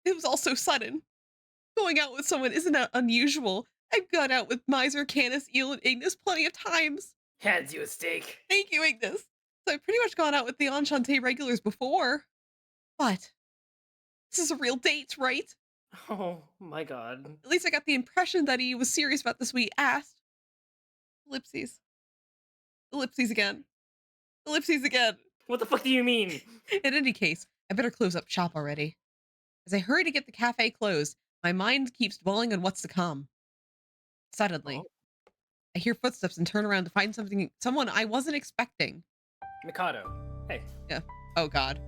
It was all so sudden. Going out with someone isn't unusual. I've gone out with Miser, Canis, Eel, and Ignis plenty of times. Hands you a steak. Thank you, Ignis. So I've pretty much gone out with the Enchante regulars before. But this is a real date, right? Oh my god. At least I got the impression that he was serious about this when he asked. Ellipses. Ellipses again. Ellipses again. What the fuck do you mean? In any case, I better close up shop already. As I hurry to get the cafe closed, my mind keeps dwelling on what's to come. Suddenly, I hear footsteps and turn around to find someone I wasn't expecting. Mikado. Hey. Yeah. Oh god.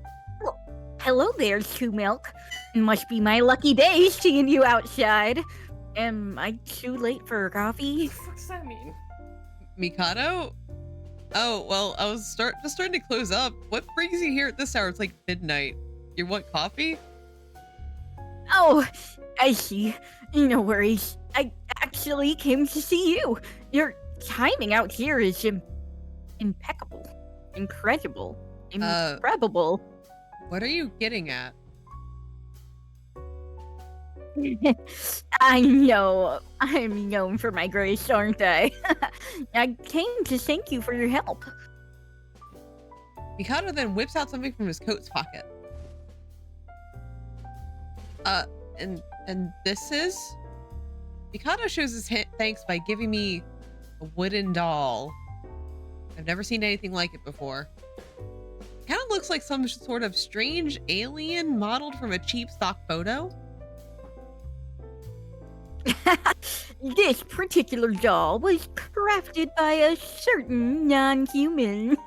Hello there, Two Milk. It must be my lucky day seeing you outside. Am I too late for coffee? What the fuck does that mean? Mikado? Oh, well, I was just starting to close up. What brings you here at this hour? It's like midnight. You want coffee? Oh, I see. No worries. I actually came to see you. Your timing out here is impeccable. Incredible. Incredible. What are you getting at? I know. I'm known for my grace, aren't I? I came to thank you for your help. Mikado then whips out something from his coat's pocket. And this is? Mikado shows his thanks by giving me a wooden doll. I've never seen anything like it before. Kind of looks like some sort of strange alien modeled from a cheap stock photo. This particular doll was crafted by a certain non-human.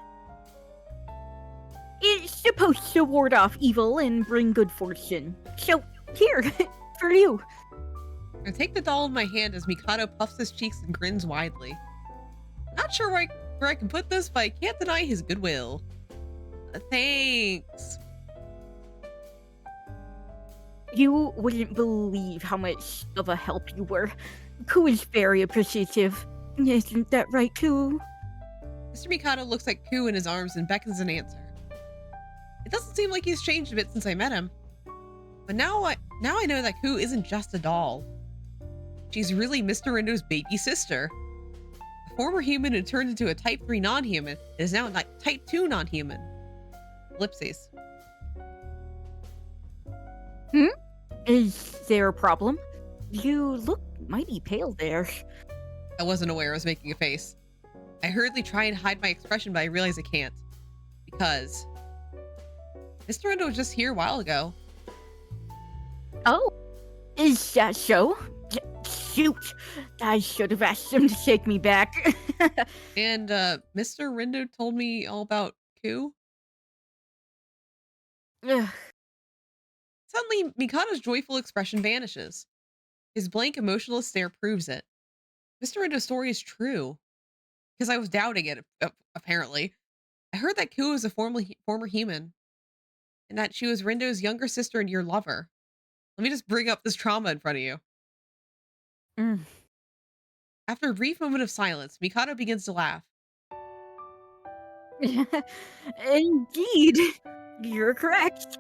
It's supposed to ward off evil and bring good fortune. So, here, for you. I take the doll in my hand as Mikado puffs his cheeks and grins widely. Not sure where I can put this, but I can't deny his goodwill. Thanks. You wouldn't believe how much of a help you were. Ku is very appreciative. Isn't that right, Ku? Mr. Mikado looks at Ku in his arms and beckons an answer. It doesn't seem like he's changed a bit since I met him. But now I know that Ku isn't just a doll. She's really Mr. Rindo's baby sister. A former human who turned into a Type 3 non-human is now a Type 2 non-human. Ellipses. Is there a problem? You look mighty pale there. I wasn't aware I was making a face. I hurriedly try and hide my expression, but I realize I can't. Because Mr. Rindo was just here a while ago. Oh, is that so? Shoot, I should have asked him to take me back. And Mr. Rindo told me all about Ku. Ugh. Suddenly, Mikado's joyful expression vanishes. His blank, emotionless stare proves it. Mr. Rindo's story is true. Because I was doubting it, apparently. I heard that Ku was a former human, and that she was Rindo's younger sister and your lover. Let me just bring up this trauma in front of you. Mm. After a brief moment of silence, Mikado begins to laugh. Indeed, you're correct.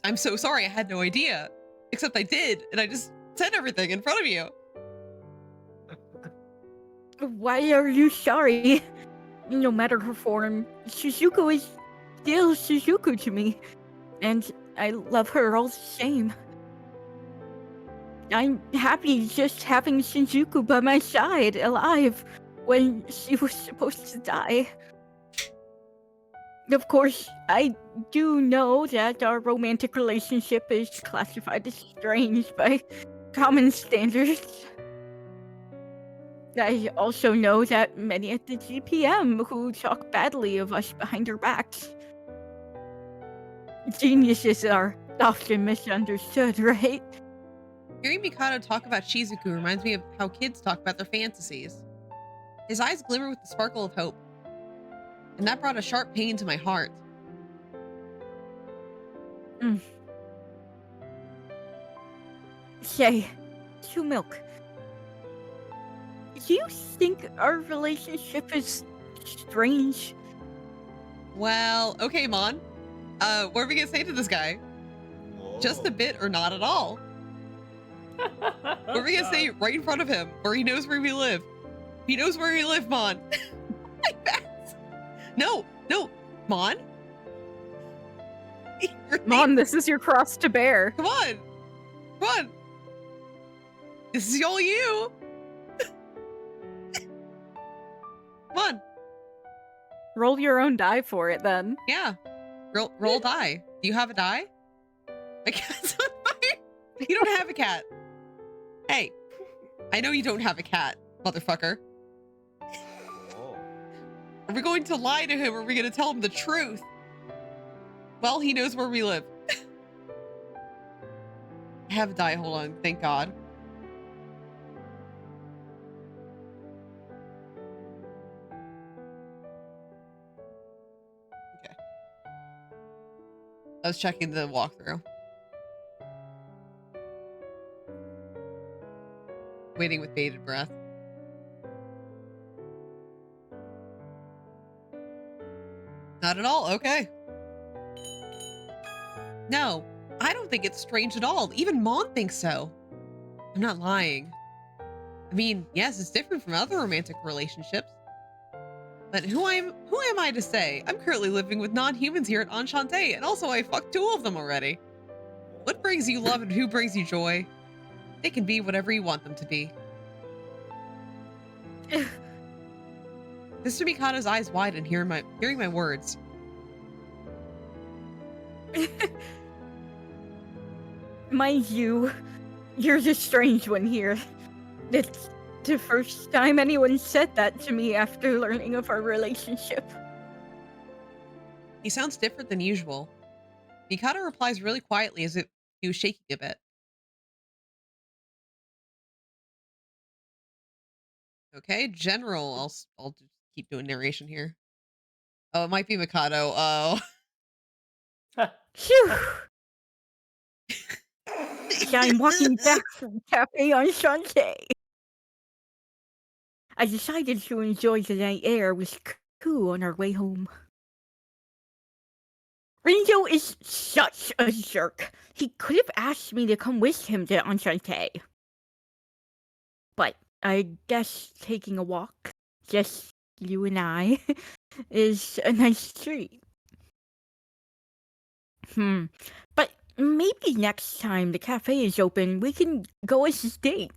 I'm so sorry, I had no idea. Except I did, and I just said everything in front of you. Why are you sorry? No matter her form, Shizuku is still Shizuku to me, and I love her all the same. I'm happy just having Shinjuku by my side, alive, when she was supposed to die. Of course, I do know that our romantic relationship is classified as strange by common standards. I also know that many at the GPM who talk badly of us behind our backs. Geniuses are often misunderstood, right? Hearing Mikado talk about Shizuku reminds me of how kids talk about their fantasies. His eyes glimmer with the sparkle of hope, and that brought a sharp pain to my heart. Say, to Milk, do you think our relationship is strange? Well, okay, Mon. What are we gonna say to this guy? Just a bit or not at all? What are we gonna say right in front of him, where he knows where we live? He knows where we live, Mon. Like that. No, Mon. Mom, this is your cross to bear. Come on. This is all you. Come on. Roll your own die for it, then. Yeah. Roll die. Do you have a die? My cat's on fire. You don't have a cat. Hey, I know you don't have a cat, motherfucker. Are we going to lie to him or are we going to tell him the truth? Well, he knows where we live. I have a die. Hold on. Thank God. Okay. I was checking the walkthrough. Waiting with bated breath. Not at all. Okay. No, I don't think it's strange at all. Even Mon thinks so. I'm not lying. I mean, yes, it's different from other romantic relationships. But who am I to say? I'm currently living with non-humans here at Enchante, and also I fucked 2 of them already. What brings you love and who brings you joy? They can be whatever you want them to be. Mr. Mikado's eyes widen hearing my words. Mind you, you're the strange one here. It's the first time anyone said that to me after learning of our relationship. He sounds different than usual. Mikado replies really quietly as if he was shaking a bit. Okay, General. I'll just keep doing narration here. Oh, it might be Mikado. Oh. Phew! I'm walking back from Cafe Enchante. I decided to enjoy the night air with Ku on our way home. Rindo is such a jerk. He could have asked me to come with him to Enchante. But I guess taking a walk, just you and I, is a nice treat. But maybe next time the cafe is open, we can go as a date.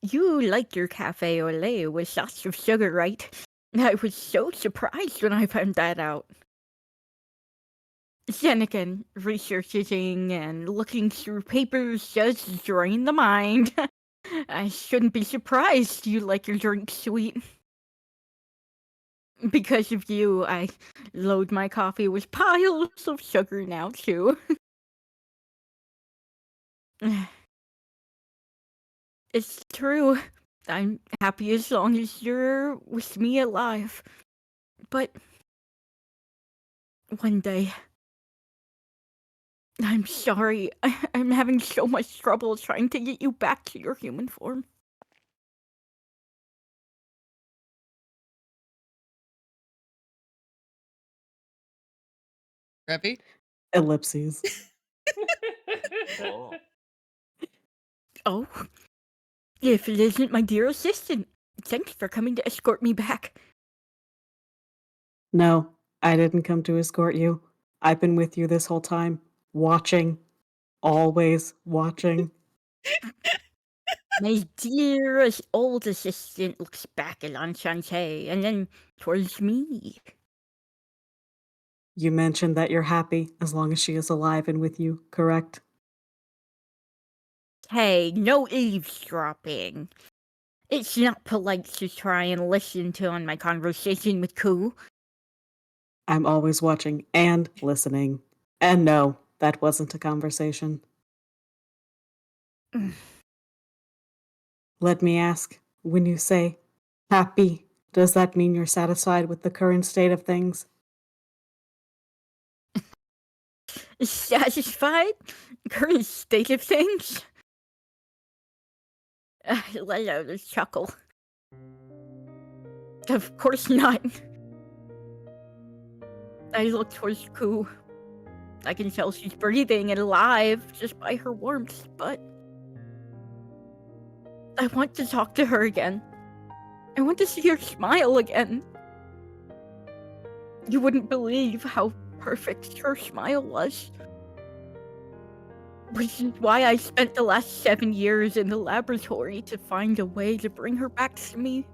You like your cafe au lait with lots of sugar, right? I was so surprised when I found that out. Then again, researching and looking through papers does drain the mind. I shouldn't be surprised you like your drink sweet. Because of you, I load my coffee with piles of sugar now, too. It's true. I'm happy as long as you're with me alive. But one day, I'm sorry. I'm having so much trouble trying to get you back to your human form. Revy? Ellipses. Oh. Oh, if it isn't my dear assistant, thanks for coming to escort me back. No, I didn't come to escort you. I've been with you this whole time, watching, always watching. My dear old assistant looks back at Enchante and then towards me. You mentioned that you're happy as long as she is alive and with you, correct? Hey, no eavesdropping. It's not polite to try and listen to on my conversation with Koo. I'm always watching and listening. And no, that wasn't a conversation. Let me ask, when you say happy, does that mean you're satisfied with the current state of things? Satisfied? Current state of things? I let out a chuckle. Of course not. I look towards Koo. I can tell she's breathing and alive just by her warmth, but I want to talk to her again. I want to see her smile again. You wouldn't believe how perfect her smile was. Which is why I spent the last 7 years in the laboratory to find a way to bring her back to me.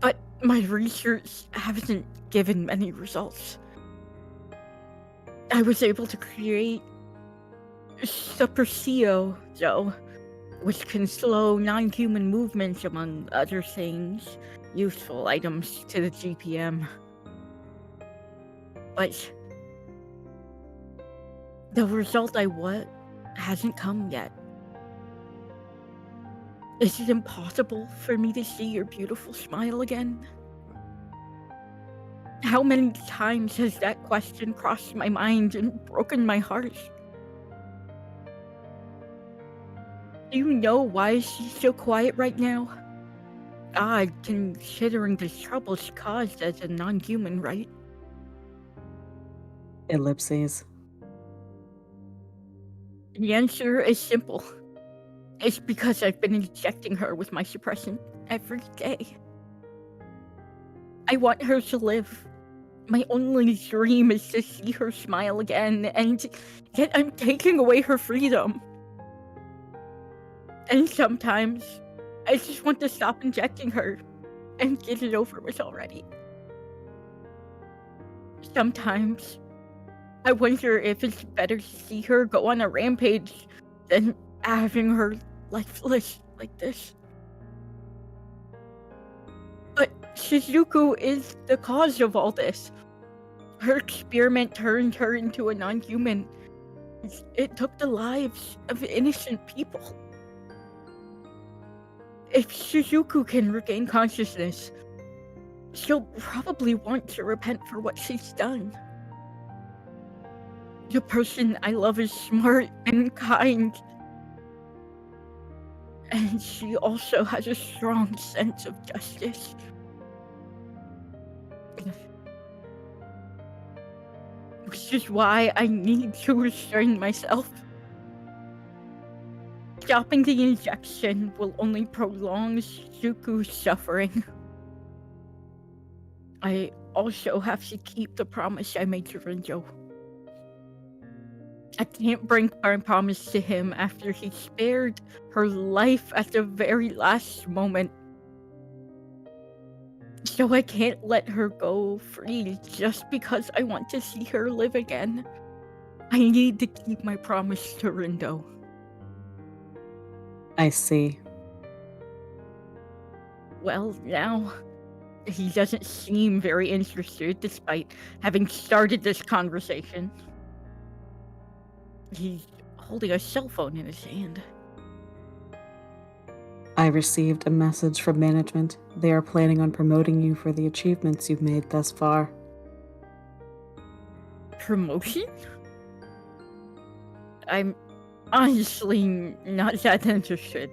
But my research hasn't given many results. I was able to create Supercio, though, which can slow non-human movements among other things, useful items to the GPM. But the result I want hasn't come yet. Is it impossible for me to see your beautiful smile again? How many times has that question crossed my mind and broken my heart? Do you know why she's so quiet right now? Odd, considering the trouble she caused as a non-human, right? Ellipses. The answer is simple. It's because I've been injecting her with my suppressant every day. I want her to live. My only dream is to see her smile again, and yet I'm taking away her freedom. And sometimes, I just want to stop injecting her and get it over with already. Sometimes, I wonder if it's better to see her go on a rampage than having her lifeless like this. But Shizuku is the cause of all this. Her experiment turned her into a non-human. It took the lives of innocent people. If Shizuku can regain consciousness, she'll probably want to repent for what she's done. The person I love is smart and kind. And she also has a strong sense of justice. Which is why I need to restrain myself. Stopping the injection will only prolong Shizuku's suffering. I also have to keep the promise I made to Rindo. I can't break my promise to him after he spared her life at the very last moment. So I can't let her go free just because I want to see her live again. I need to keep my promise to Rindo. I see. Well, now, he doesn't seem very interested despite having started this conversation. He's holding a cell phone in his hand. I received a message from management. They are planning on promoting you for the achievements you've made thus far. Promotion? I'm honestly not that interested.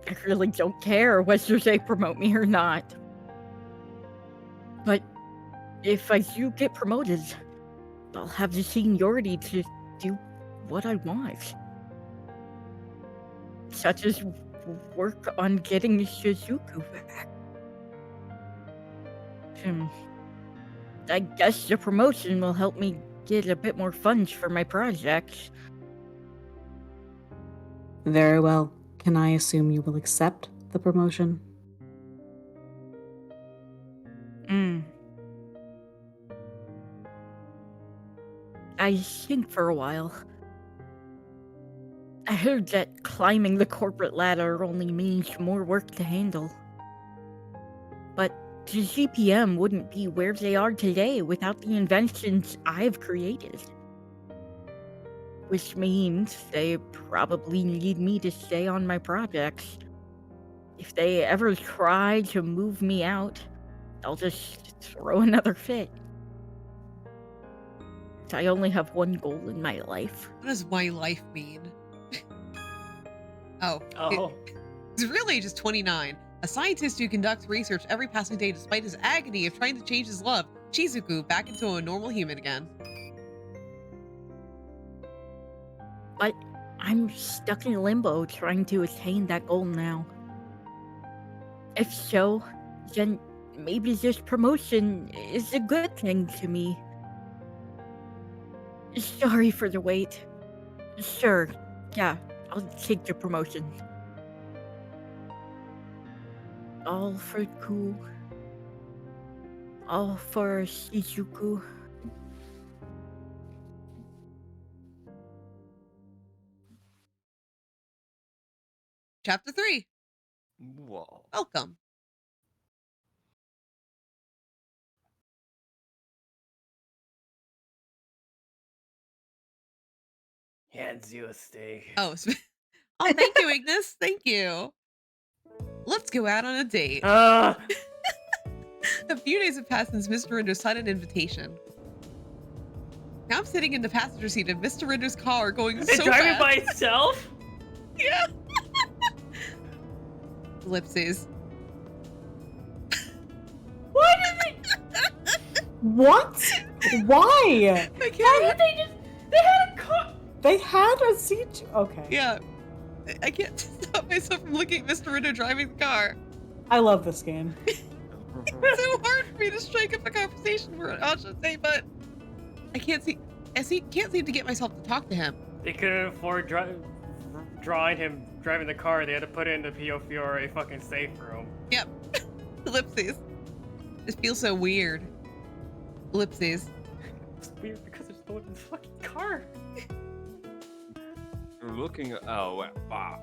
I really don't care whether they promote me or not. But if I do get promoted, I'll have the seniority to do what I want. Such as work on getting Shizuku back. I guess the promotion will help me get a bit more funds for my projects. Very well. Can I assume you will accept the promotion? I think for a while. I heard that climbing the corporate ladder only means more work to handle. But the GPM wouldn't be where they are today without the inventions I've created. Which means they probably need me to stay on my projects. If they ever try to move me out, I'll just throw another fit. I only have one goal in my life. What does my life mean? Oh. His real age is 29. A scientist who conducts research every passing day despite his agony of trying to change his love, Shizuku, back into a normal human again. But I'm stuck in limbo trying to attain that goal now. If so, then maybe this promotion is a good thing to me. Sorry for the wait. Sure, yeah, I'll take the promotion. All for Ku. All for Shizuku. Chapter 3. Whoa. Welcome. Hands you a steak. Oh, oh, thank you, Ignis. Thank you. Let's go out on a date. Ah! A few days have passed since Mr. Rindo signed an invitation. Now I'm sitting in the passenger seat of Mr. Rindo's car going It's so driving fast. by itself? Yeah. Ellipses. Why did they? What? Why? I can't. Why did they just? They had a car. They had a seat. Okay. Yeah. I can't stop myself from looking at Mr. Rindo driving the car. I love this game. It's so hard for me to strike up a conversation for it, I should say, but I can't can't seem to get myself to talk to him. They couldn't afford drawing him driving the car. They had to put it in the Pio Fiore fucking safe room. Yep. Ellipses. This feels so weird. Ellipses. It's weird because there's no one in the fucking car. You're looking. Oh, wow.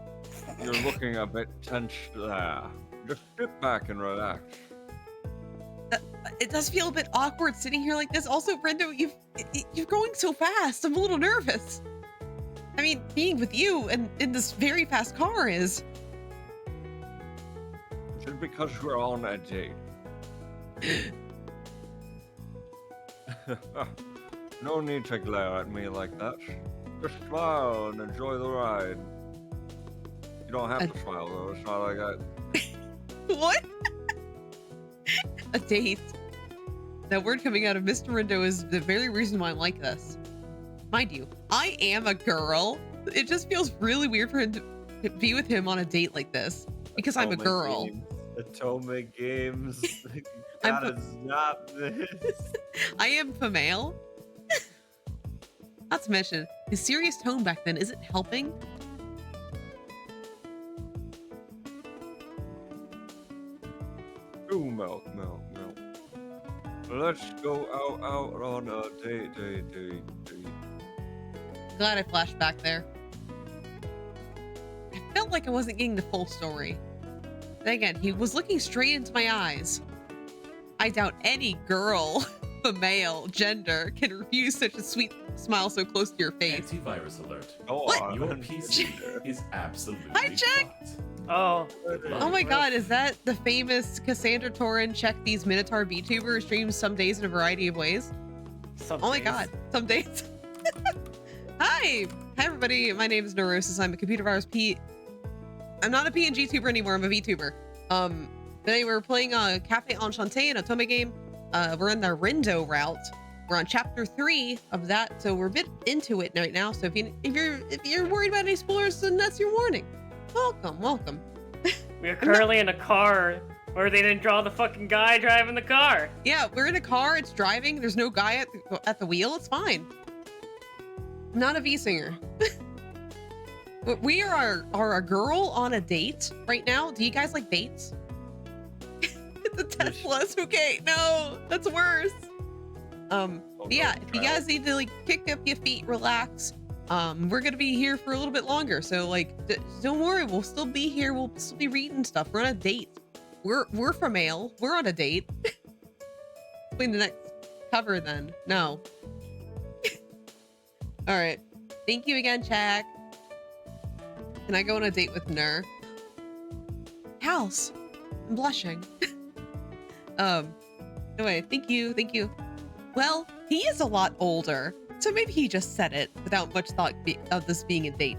You're looking a bit tense there. Just sit back and relax. It does feel a bit awkward sitting here like this. Also, Rindo, you're going so fast. I'm a little nervous. I mean, being with you and in this very fast car is. Just because we're on a date. No need to glare at me like that. Just smile and enjoy the ride. You don't have to smile though. It's not like that. What? A date. That word coming out of Mr. Rindo is the very reason why I'm like this. Mind you, I am a girl. It just feels really weird for him to be with him on a date like this because I'm a girl. Atomic Games. I'm Gotta stop this. I am female. Not to mention, his serious tone back then isn't helping. Ooh, milk. Let's go out on a date. Glad I flashed back there. I felt like I wasn't getting the full story. Then again, he was looking straight into my eyes. I doubt any girl female gender can refuse such a sweet smile so close to your face? Antivirus alert. Go What? on. Your PC is absolutely Hi, Jack. fucked. Oh, Oh my god, is that the famous Cassandra Torin check these Minotaur VTuber streams some days in a variety of ways? some Oh my days. god, some days. Hi everybody, my name is Neurosis. I'm a computer virus I'm not a PNG tuber anymore, I'm a VTuber. Today we're playing a Cafe Enchanté, an Otome game. We're in the Rindo route. We're on chapter 3 of that, so we're a bit into it right now. So if you're worried about any spoilers, then that's your warning. Welcome. We are currently in a car where they didn't draw the fucking guy driving the car. Yeah, we're in a car, it's driving, there's no guy at the wheel, it's fine. I'm not a V-singer. We are a girl on a date right now. Do you guys like dates? The Tesla's okay. No, that's worse. Yeah, if you guys need to like kick up your feet, relax. We're gonna be here for a little bit longer, so like, don't worry, we'll still be here. We'll still be reading stuff. We're on a date. We're from male. We're on a date. Between the next cover, then. No. All right. Thank you again, Jack. Can I go on a date with Nur? House. I'm blushing. Anyway, thank you. Well, he is a lot older, so maybe he just said it without much thought of this being a date.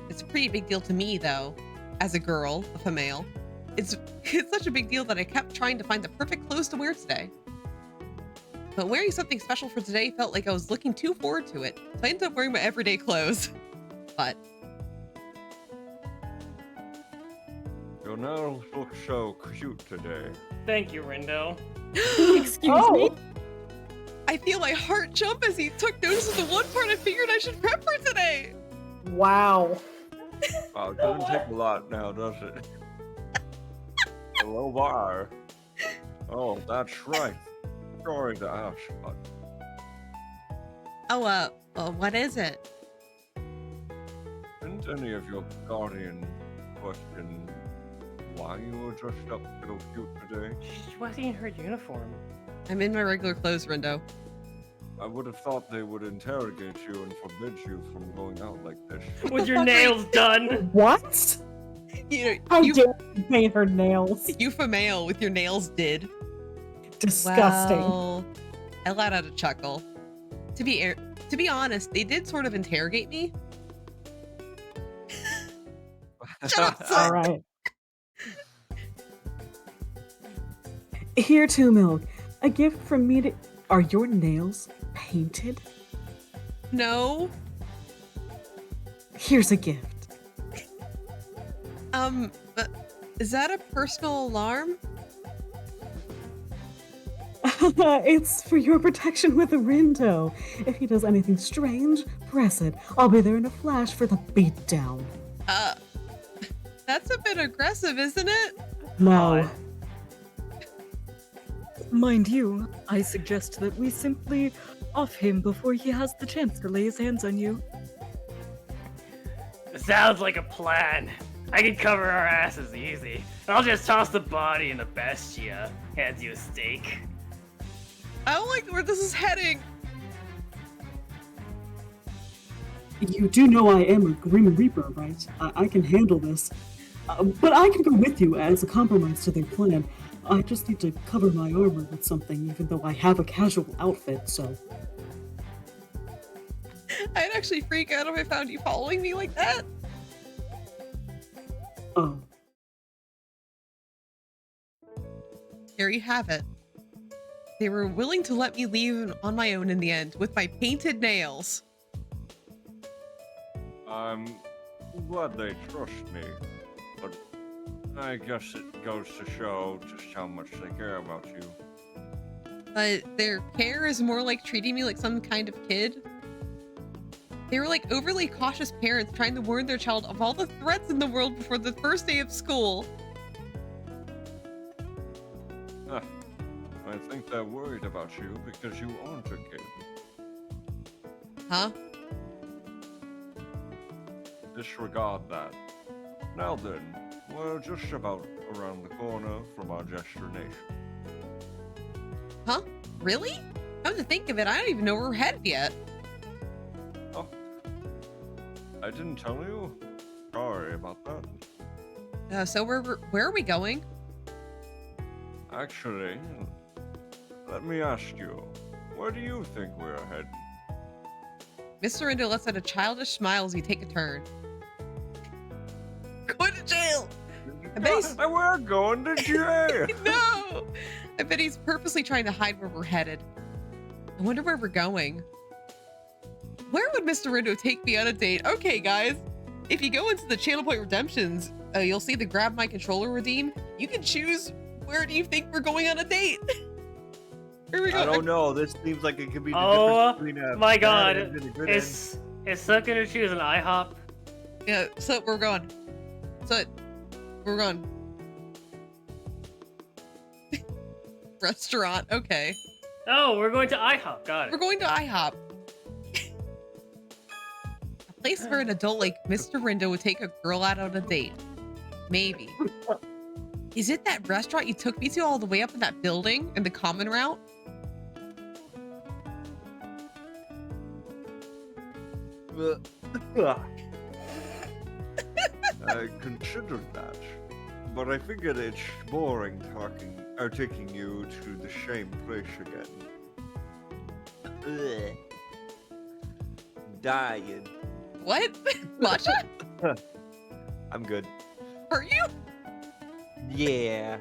It's a pretty big deal to me, though, as a girl, a female. It's such a big deal that I kept trying to find the perfect clothes to wear today. But wearing something special for today felt like I was looking too forward to it, so I ended up wearing my everyday clothes. But Your nails look so cute today. Thank you, Rindo. Excuse me? I feel my heart jump as he took notice of the one part I figured I should prep for today. Wow. Wow, it doesn't take a lot now, does it? A low bar. Oh, that's right. Sorry to ask, but What is it? didn't any of your guardian question why you were dressed up so cute today? She wasn't in her uniform. I'm in my regular clothes, Rindo. I would have thought they would interrogate you and forbid you from going out like this. With your nails done. What? You How know, dare you paint her nails? you female with your nails did. Disgusting. Well, I let out a chuckle. To be honest, they did sort of interrogate me. Shut up, son. All right. Here too, Milk. A gift from me to... Are your nails painted? No. Here's a gift. But is that a personal alarm? It's for your protection with a Rindo. If he does anything strange, press it. I'll be there in a flash for the beatdown. That's a bit aggressive, isn't it? No. Mind you, I suggest that we simply off him before he has the chance to lay his hands on you. Sounds like a plan. I can cover our asses easy. I'll just toss the body in the bestia. Hands you a steak. I don't like where this is heading. You do know I am a Grim Reaper, right? I can handle this. But I can go with you as a compromise to their plan. I just need to cover my armor with something, even though I have a casual outfit, so... I'd actually freak out if I found you following me like that. Oh. There you have it. They were willing to let me leave on my own in the end with my painted nails. I'm glad they trust me, but I guess it goes to show just how much they care about you. But their care is more like treating me like some kind of kid. They were like overly cautious parents trying to warn their child of all the threats in the world before the first day of school. I think they're worried about you because you aren't a kid. Huh? Disregard that. Now then, we're just about around the corner from our destination. Huh? Really? Come to think of it, I don't even know where we're headed yet. Oh. I didn't tell you? Sorry about that. So where are we going? Actually, let me ask you, where do you think we're headed? Mr. Rindo lets out a childish smile as we take a turn. Going to jail! I bet he's... We're going to jail! No! I bet he's purposely trying to hide where we're headed. I wonder where we're going. Where would Mr. Rindo take me on a date? Okay, guys. If you go into the Channel Point Redemptions, you'll see the Grab My Controller redeem. You can choose where do you think we're going on a date? Where we I going? don't know. This seems like it could be the Oh difference between a my bad god. end and a good Is Suk gonna choose an IHOP? Yeah, so we're going. So we're going. Restaurant, okay. Oh, we're going to IHOP. Got We're it. going to IHOP. A place where an adult like Mr. Rindo would take a girl out on a date. Maybe. Is it that restaurant you took me to all the way up in that building in the common route? end. I considered that, but I figured it's boring taking you to the same place again. Ugh. Dying. What? Matcha? I'm good. Are you? Yeah.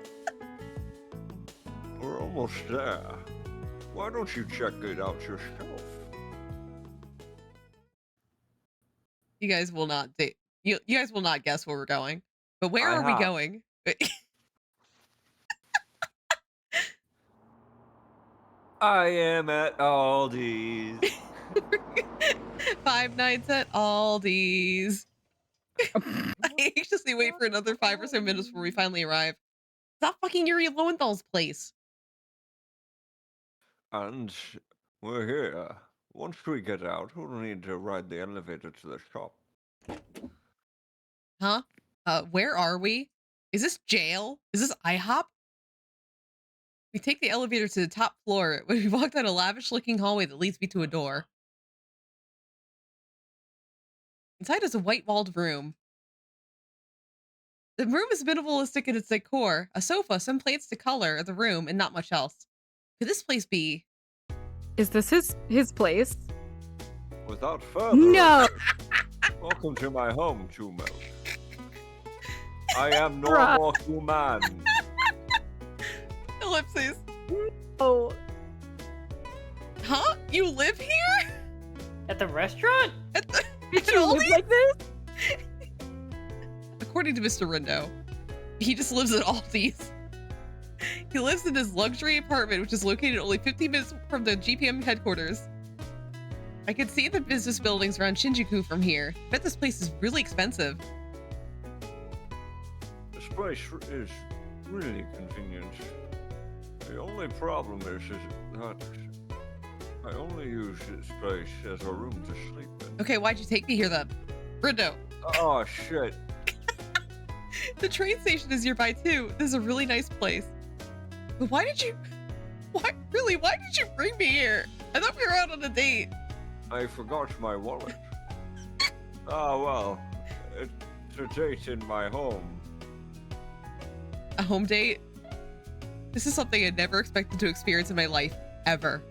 We're almost there. Why don't you check it out yourself? You guys will not date. You guys will not guess where we're going. But where are we IHOP. going? I am at Aldi's. 5 nights at Aldi's. I anxiously wait for another 5 or so minutes before we finally arrive. Stop fucking Yuri Lowenthal's place. And we're here. Once we get out, we'll need to ride the elevator to the shop. Huh? Where are we? Is this jail? Is this IHOP? We take the elevator to the top floor when we walk down a lavish-looking hallway that leads me to a door. Inside is a white-walled room. The room is minimalistic in its decor. A sofa, some plants to color the room, and not much else. Could this place be? Is this his place? Without further No. ado, welcome to my home, Chumel. I am Bruh. normal human. Ellipses. Oh. Huh? You live here? At the restaurant? Did you live like this? According to Mr. Rindo, he just lives at Aldi's. He lives in his luxury apartment, which is located only 50 minutes from the GPM headquarters. I can see the business buildings around Shinjuku from here. I bet this place is really expensive. This place is really convenient. The only problem is that I only use this place as a room to sleep in. Okay, why'd you take me here then? Rindo, Oh shit. the train station is nearby too. This is a really nice place. But why did you bring me here? I thought we were out on a date. I forgot my wallet. Well, it's a date in my home. A home date? This is something I never expected to experience in my life, ever.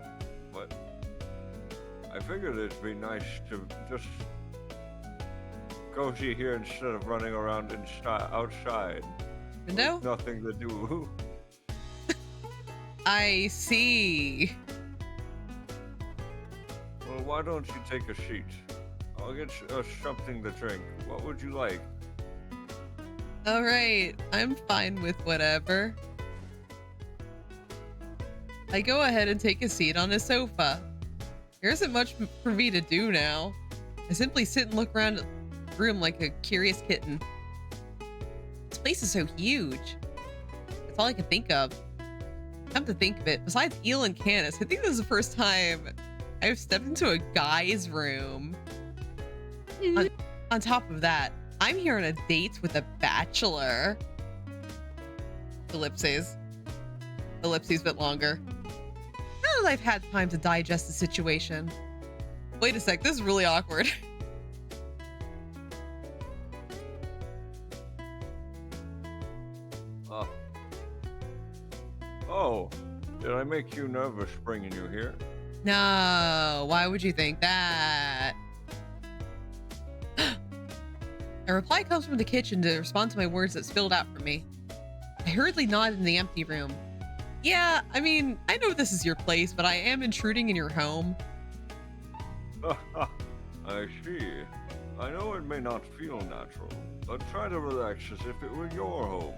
But I figured it'd be nice to just cozy here instead of running around outside. Rindo? With nothing to do. I see. Well, why don't you take a seat? I'll get us something to drink. What would you like? All right, I'm fine with whatever. I go ahead and take a seat on a sofa. There isn't much for me to do now. I simply sit and look around the room like a curious kitten. This place is so huge. That's all I can think of. Come to think of it, besides Eel and Canis, I think this is the first time I've stepped into a guy's room. On top of that, I'm here on a date with a bachelor. Ellipses. Ellipses bit longer. that I've had time to digest the situation. Wait a sec, this is really awkward. Oh, did I make you nervous bringing you here? No, why would you think that? A reply comes from the kitchen to respond to my words that spilled out from me. I hurriedly nod in the empty room. Yeah, I mean, I know this is your place, but I am intruding in your home. I see. I know it may not feel natural, but try to relax as if it were your home.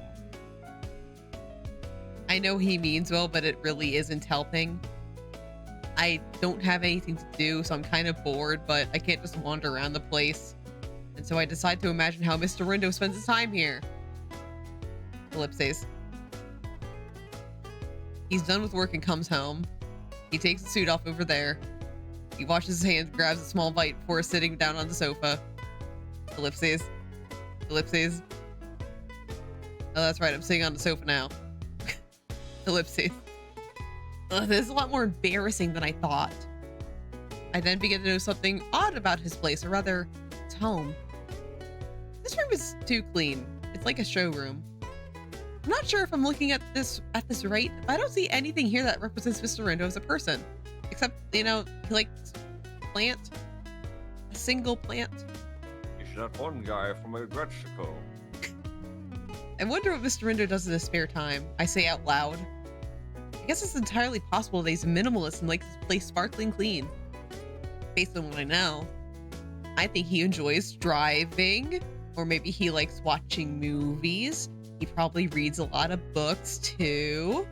I know he means well, but it really isn't helping. I don't have anything to do, so I'm kind of bored, but I can't just wander around the place. And so I decide to imagine how Mr. Rindo spends his time here. Ellipses. He's done with work and comes home. He takes the suit off over there. He washes his hands and grabs a small bite before sitting down on the sofa. Ellipses. Ellipses. Oh, that's right. I'm sitting on the sofa now. Ellipses. This is a lot more embarrassing than I thought. I then begin to know something odd about his place, or rather, his home. This room is too clean. It's like a showroom. I'm not sure if I'm looking at this right, but I don't see anything here that represents Mr. Rindo as a person. Except, you know, he likes plant. A single plant. He's that one guy from Mexico. I wonder what Mr. Rindo does in his spare time. I say out loud. I guess it's entirely possible that he's a minimalist and likes his place sparkling clean. Based on what I know, I think he enjoys driving, or maybe he likes watching movies. He probably reads a lot of books too.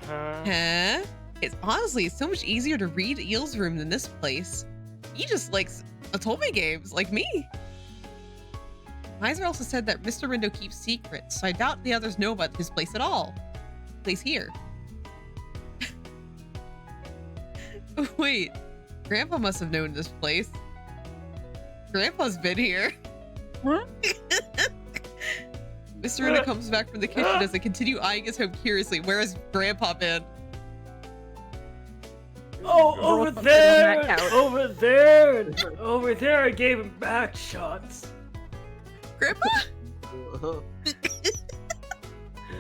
Huh? It's honestly so much easier to read Eel's room than this place. He just likes Otome games, like me. Miser also said that Mr. Rindo keeps secrets, so I doubt the others know about his place at all. Place here. Wait, Grandpa must have known this place. Grandpa's been here. Huh? Mr. Rindo comes back from the kitchen as I continue eyeing his home curiously. Where has Grandpa been? Oh, over something on there! that couch. Over there! Over there, I gave him back shots. Grandpa? There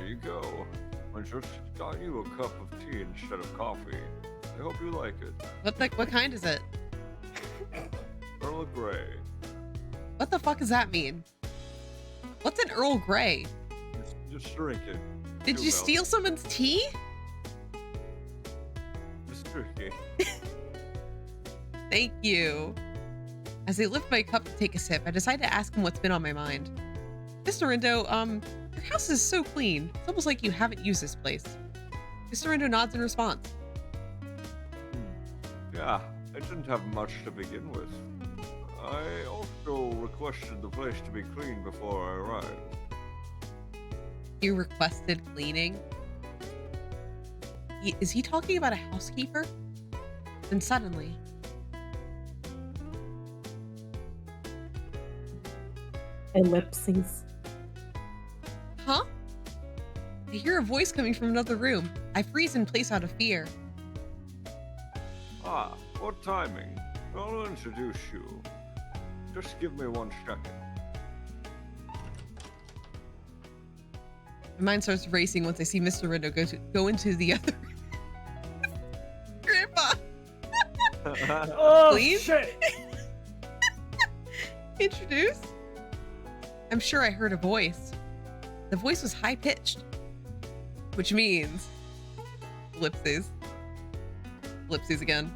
you go. I just got you a cup of tea instead of coffee. I hope you like it. What kind is it? Earl Grey. What the fuck does that mean? What's an Earl Grey? Just drink it. Did you steal someone's tea? Just drink it. Thank you. As I lift my cup to take a sip, I decide to ask him what's been on my mind. Mr. Rindo, your house is so clean. It's almost like you haven't used this place. Mr. Rindo nods in response. Yeah, I didn't have much to begin with. I also requested the place to be clean before I arrived. You requested cleaning? Is he talking about a housekeeper? Then suddenly... Ellipses. Huh? I hear a voice coming from another room. I freeze in place out of fear. Ah, what timing. I'll introduce you. Just give me 1 second. My mind starts racing once I see Mr. Rindo go into the other room. Grandpa! Oh, Please? shit! Introduce? I'm sure I heard a voice. The voice was high-pitched, which means ellipses. Ellipses again.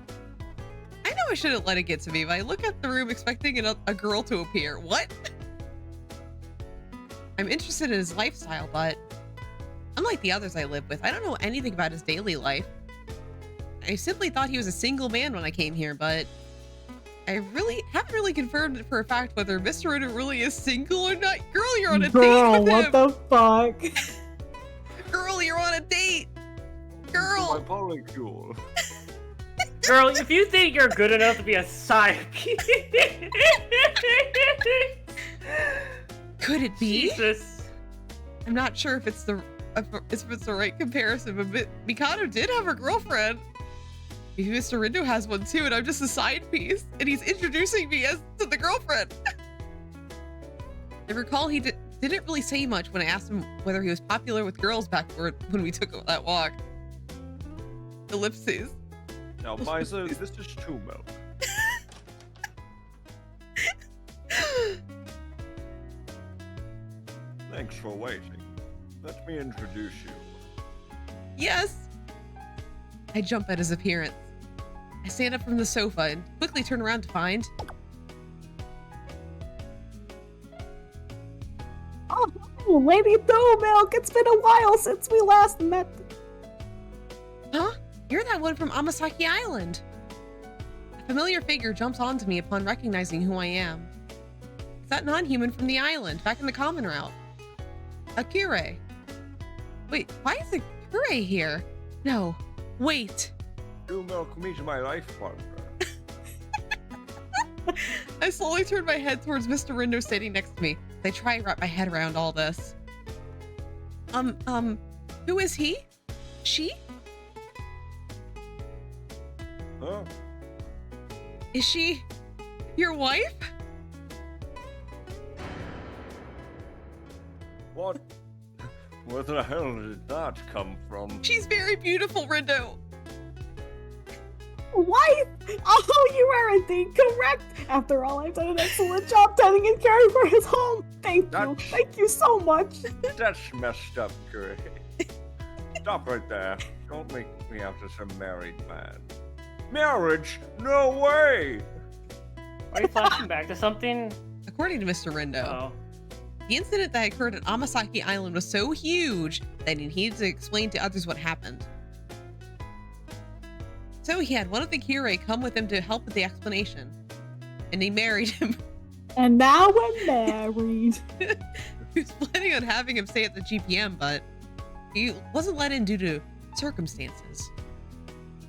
I know I shouldn't let it get to me, but I look at the room expecting a girl to appear. What? I'm interested in his lifestyle, but unlike the others I live with, I don't know anything about his daily life. I simply thought he was a single man when I came here, but I haven't really confirmed it for a fact whether Mr. Rindo really is single or not. Girl, you're on a date Girl, with him. what the fuck? Girl, you're on a date. My Girl. polycule. Girl, if you think you're good enough to be a side piece... Could it be? Jesus. I'm not sure if it's the right comparison, but Mikado did have a girlfriend. maybe Mr. Rindo has one too, and I'm just a side piece, and he's introducing me as to the girlfriend. I recall he didn't really say much when I asked him whether he was popular with girls back when we took that walk. Ellipses. Now, Misa, this is true milk. Thanks for waiting. Let me introduce you. Yes. I jump at his appearance. I stand up from the sofa and quickly turn around to find... Oh, Lady Milk, it's been a while since we last met. Huh? You're that one from Amasaki Island. A familiar figure jumps onto me upon recognizing who I am. It's that non-human from the island, back in the common route. Akire. Wait, why is Akire here? No, wait. True milk, meet my life partner. I slowly turn my head towards Mr. Rindo standing next to me. I try to wrap my head around all this. Who is he? She? Huh? Is she your wife? What? Where the hell did that come from? She's very beautiful, Rindo. Wife? Oh, you are indeed correct. After all, I've done an excellent job tending and caring for his home. Thank you. Thank you so much. That's messed up, Curry. Stop right there. Don't make me after some married man. Marriage? No way! Are you flashing back to something? According to Mr. Rindo, Oh. the incident that occurred at Amasaki Island was so huge that he needed to explain to others what happened. So he had one of the Kirei come with him to help with the explanation. And they married him. And now we're married. He was planning on having him stay at the GPM, but he wasn't let in due to circumstances.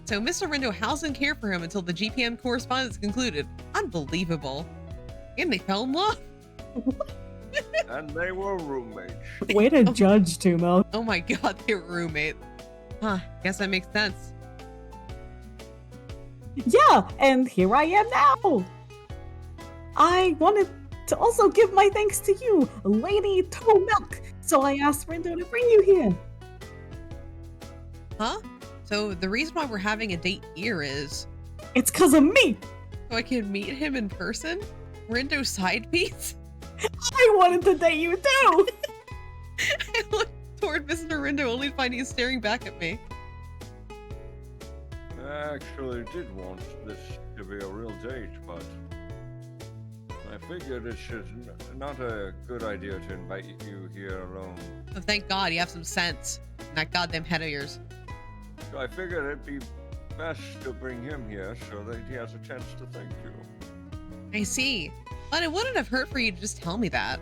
So Mr. Rindo housed and cared for him until the GPM correspondence concluded. Unbelievable. And they fell in love. And they were roommates. Way to judge, Tumo. Oh my god, they were roommates. Huh, guess that makes sense. Yeah, and here I am now. I wanted to also give my thanks to you, Lady Milk. So I asked Rindo to bring you here. Huh? So the reason why we're having a date here is... It's because of me. So I can meet him in person? Rindo's side piece? I wanted to date you too. I look toward Mr. Rindo only to find he's staring back at me. I actually did want this to be a real date, but I figured it's just not a good idea to invite you here alone. Oh, thank God you have some sense. And that goddamn head of yours. So I figured it'd be best to bring him here so that he has a chance to thank you. I see. But it wouldn't have hurt for you to just tell me that.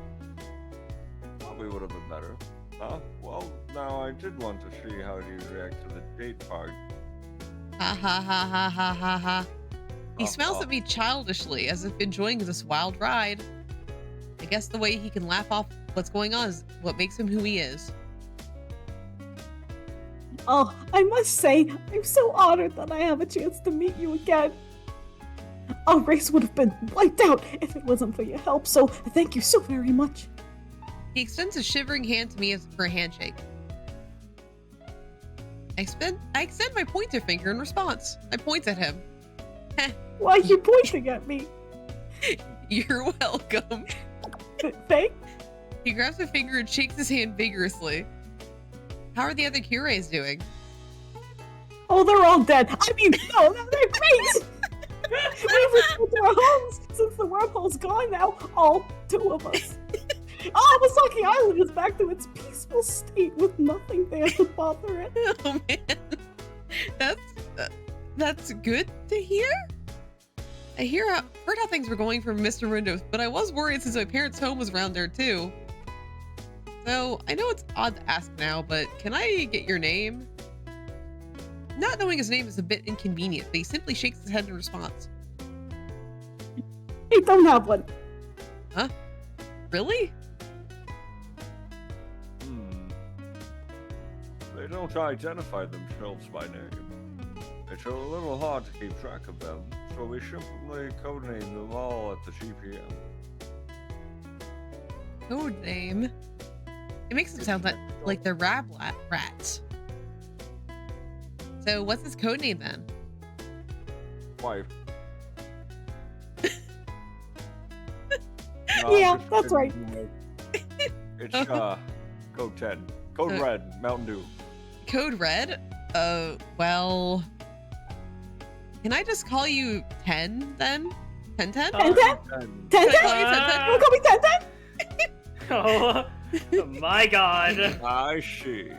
Probably would have been better. Huh? Well, now I did want to see how you react to the date part. Ha ha ha ha ha ha ha. He smiles at me childishly, as if enjoying this wild ride. I guess the way he can laugh off what's going on is what makes him who he is. Oh, I must say, I'm so honored that I have a chance to meet you again. Our race would have been wiped out if it wasn't for your help, so thank you so very much. He extends a shivering hand to me for a handshake. I extend my pointer finger in response. I point at him. Why are you pointing at me? You're welcome. Thanks. He grabs my finger and shakes his hand vigorously. How are the other Kireis doing? Oh, they're all dead. I mean, no, they're great. We've returned to our homes since the wormhole's gone now. All two of us. Amasaki Island is back to its peaceful state with nothing there to bother it. Oh man, that's good to hear. I heard how things were going for Mr. Rindo, but I was worried since my parents' home was around there too. So I know it's odd to ask now, but can I get your name? Not knowing his name is a bit inconvenient, but he simply shakes his head in response. I don't have one. Huh? Really? They don't identify themselves by name. It's a little hard to keep track of them, so we simply codename them all at the GPM. Code name. It makes it sound like they're rats. So what's his code name then? Wife. Yeah, that's right. It's code 10. Code Red, Mountain Dew. Code Red? Well, can I just call you 10 then? 10? 10? Can I call you 10? You call me 10? Oh my god. I see.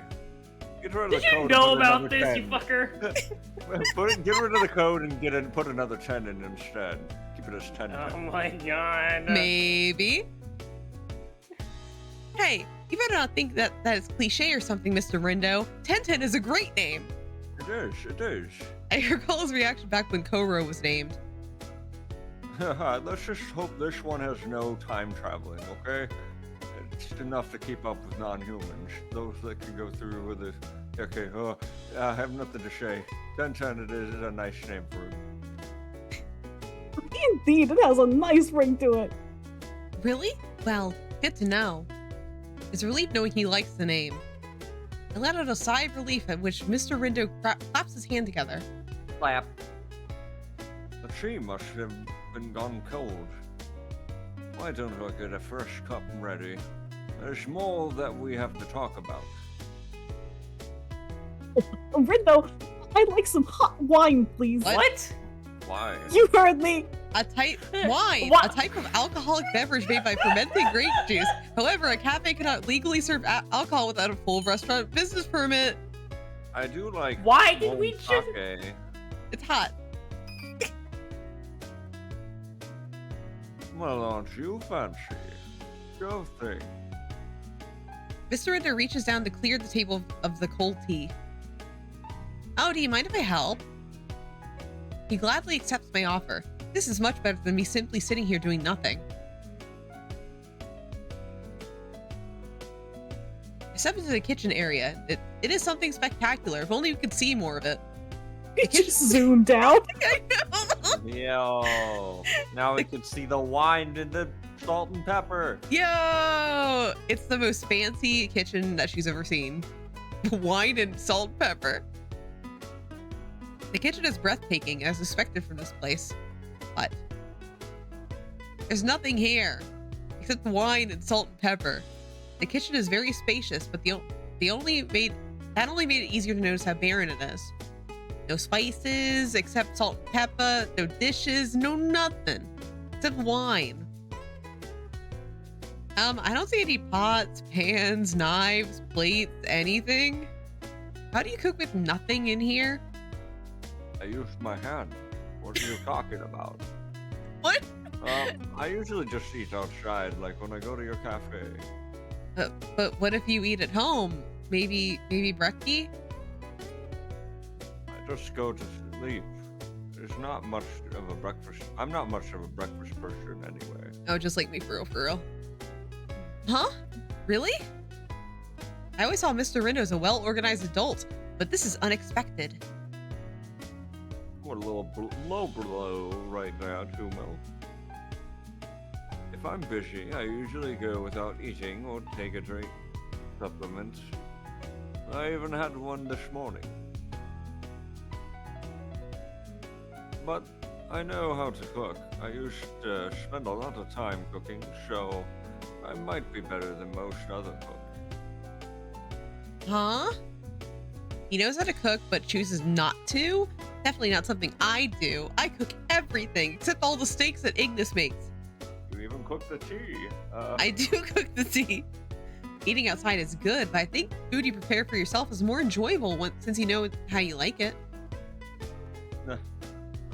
Get rid of Did the code. you know and put about another this, 10. you fucker? Get rid of the code and put another 10 in instead. Keep it as 10. Oh my god. Maybe. Hey, you better not think that is cliche or something, Mr. Rindo. 1010 is a great name. It is. I recall his reaction back when Koro was named. Let's just hope this one has no time traveling, okay? It's enough to keep up with non-humans. Those that can go through with it. Okay, I have nothing to say. 1010 it is a nice name for it. Indeed, it has a nice ring to it. Really? Well, good to know. It's a relief knowing he likes the name. I let out a sigh of relief at which Mr. Rindo claps his hand together. Clap. The tea must have been gone cold. Why don't I get a fresh cup ready? There's more that we have to talk about. Rindo, I'd like some hot wine, please. What? Why? You heard me. A type wine, What? a type of alcoholic beverage made by fermented grape juice. However, a cafe cannot legally serve alcohol without a full restaurant business permit. I do like. Why did we just? sake. It's hot. Well, aren't you fancy? Go thing. Mr. Rindo reaches down to clear the table of the cold tea. Oh, do you mind if I help? He gladly accepts my offer. This is much better than me simply sitting here doing nothing. I step into the kitchen area. It is something spectacular. If only we could see more of it. It just zoomed out. I know. Yo. Now we can see the wine and the salt and pepper. Yo! It's the most fancy kitchen that she's ever seen. Wine and salt and pepper. The kitchen is breathtaking, as expected from this place. But there's nothing here except wine and salt and pepper. The kitchen is very spacious, but that only made it easier to notice how barren it is. No spices except salt and pepper, no dishes, no nothing except wine. I don't see any pots, pans, knives, plates, anything. How do you cook with nothing in here? I used my hand. What are you talking about? What? I usually just eat outside, like when I go to your cafe. But what if you eat at home? Maybe brekkie? I just go to sleep. There's not much of a breakfast. I'm not much of a breakfast person anyway. Oh, just like me, for real. Huh? Really? I always saw Mr. Rindo as a well-organized adult, but this is unexpected. We're a little low below right now, too, Mel. If I'm busy, I usually go without eating or take a drink. Supplements. I even had one this morning. But I know how to cook. I used to spend a lot of time cooking, so I might be better than most other cooks. Huh? He knows how to cook, but chooses not to? Definitely not something I do. I cook everything, except all the steaks that Ignis makes. You even cook the tea. I do cook the tea. Eating outside is good, but I think food you prepare for yourself is more enjoyable since you know how you like it.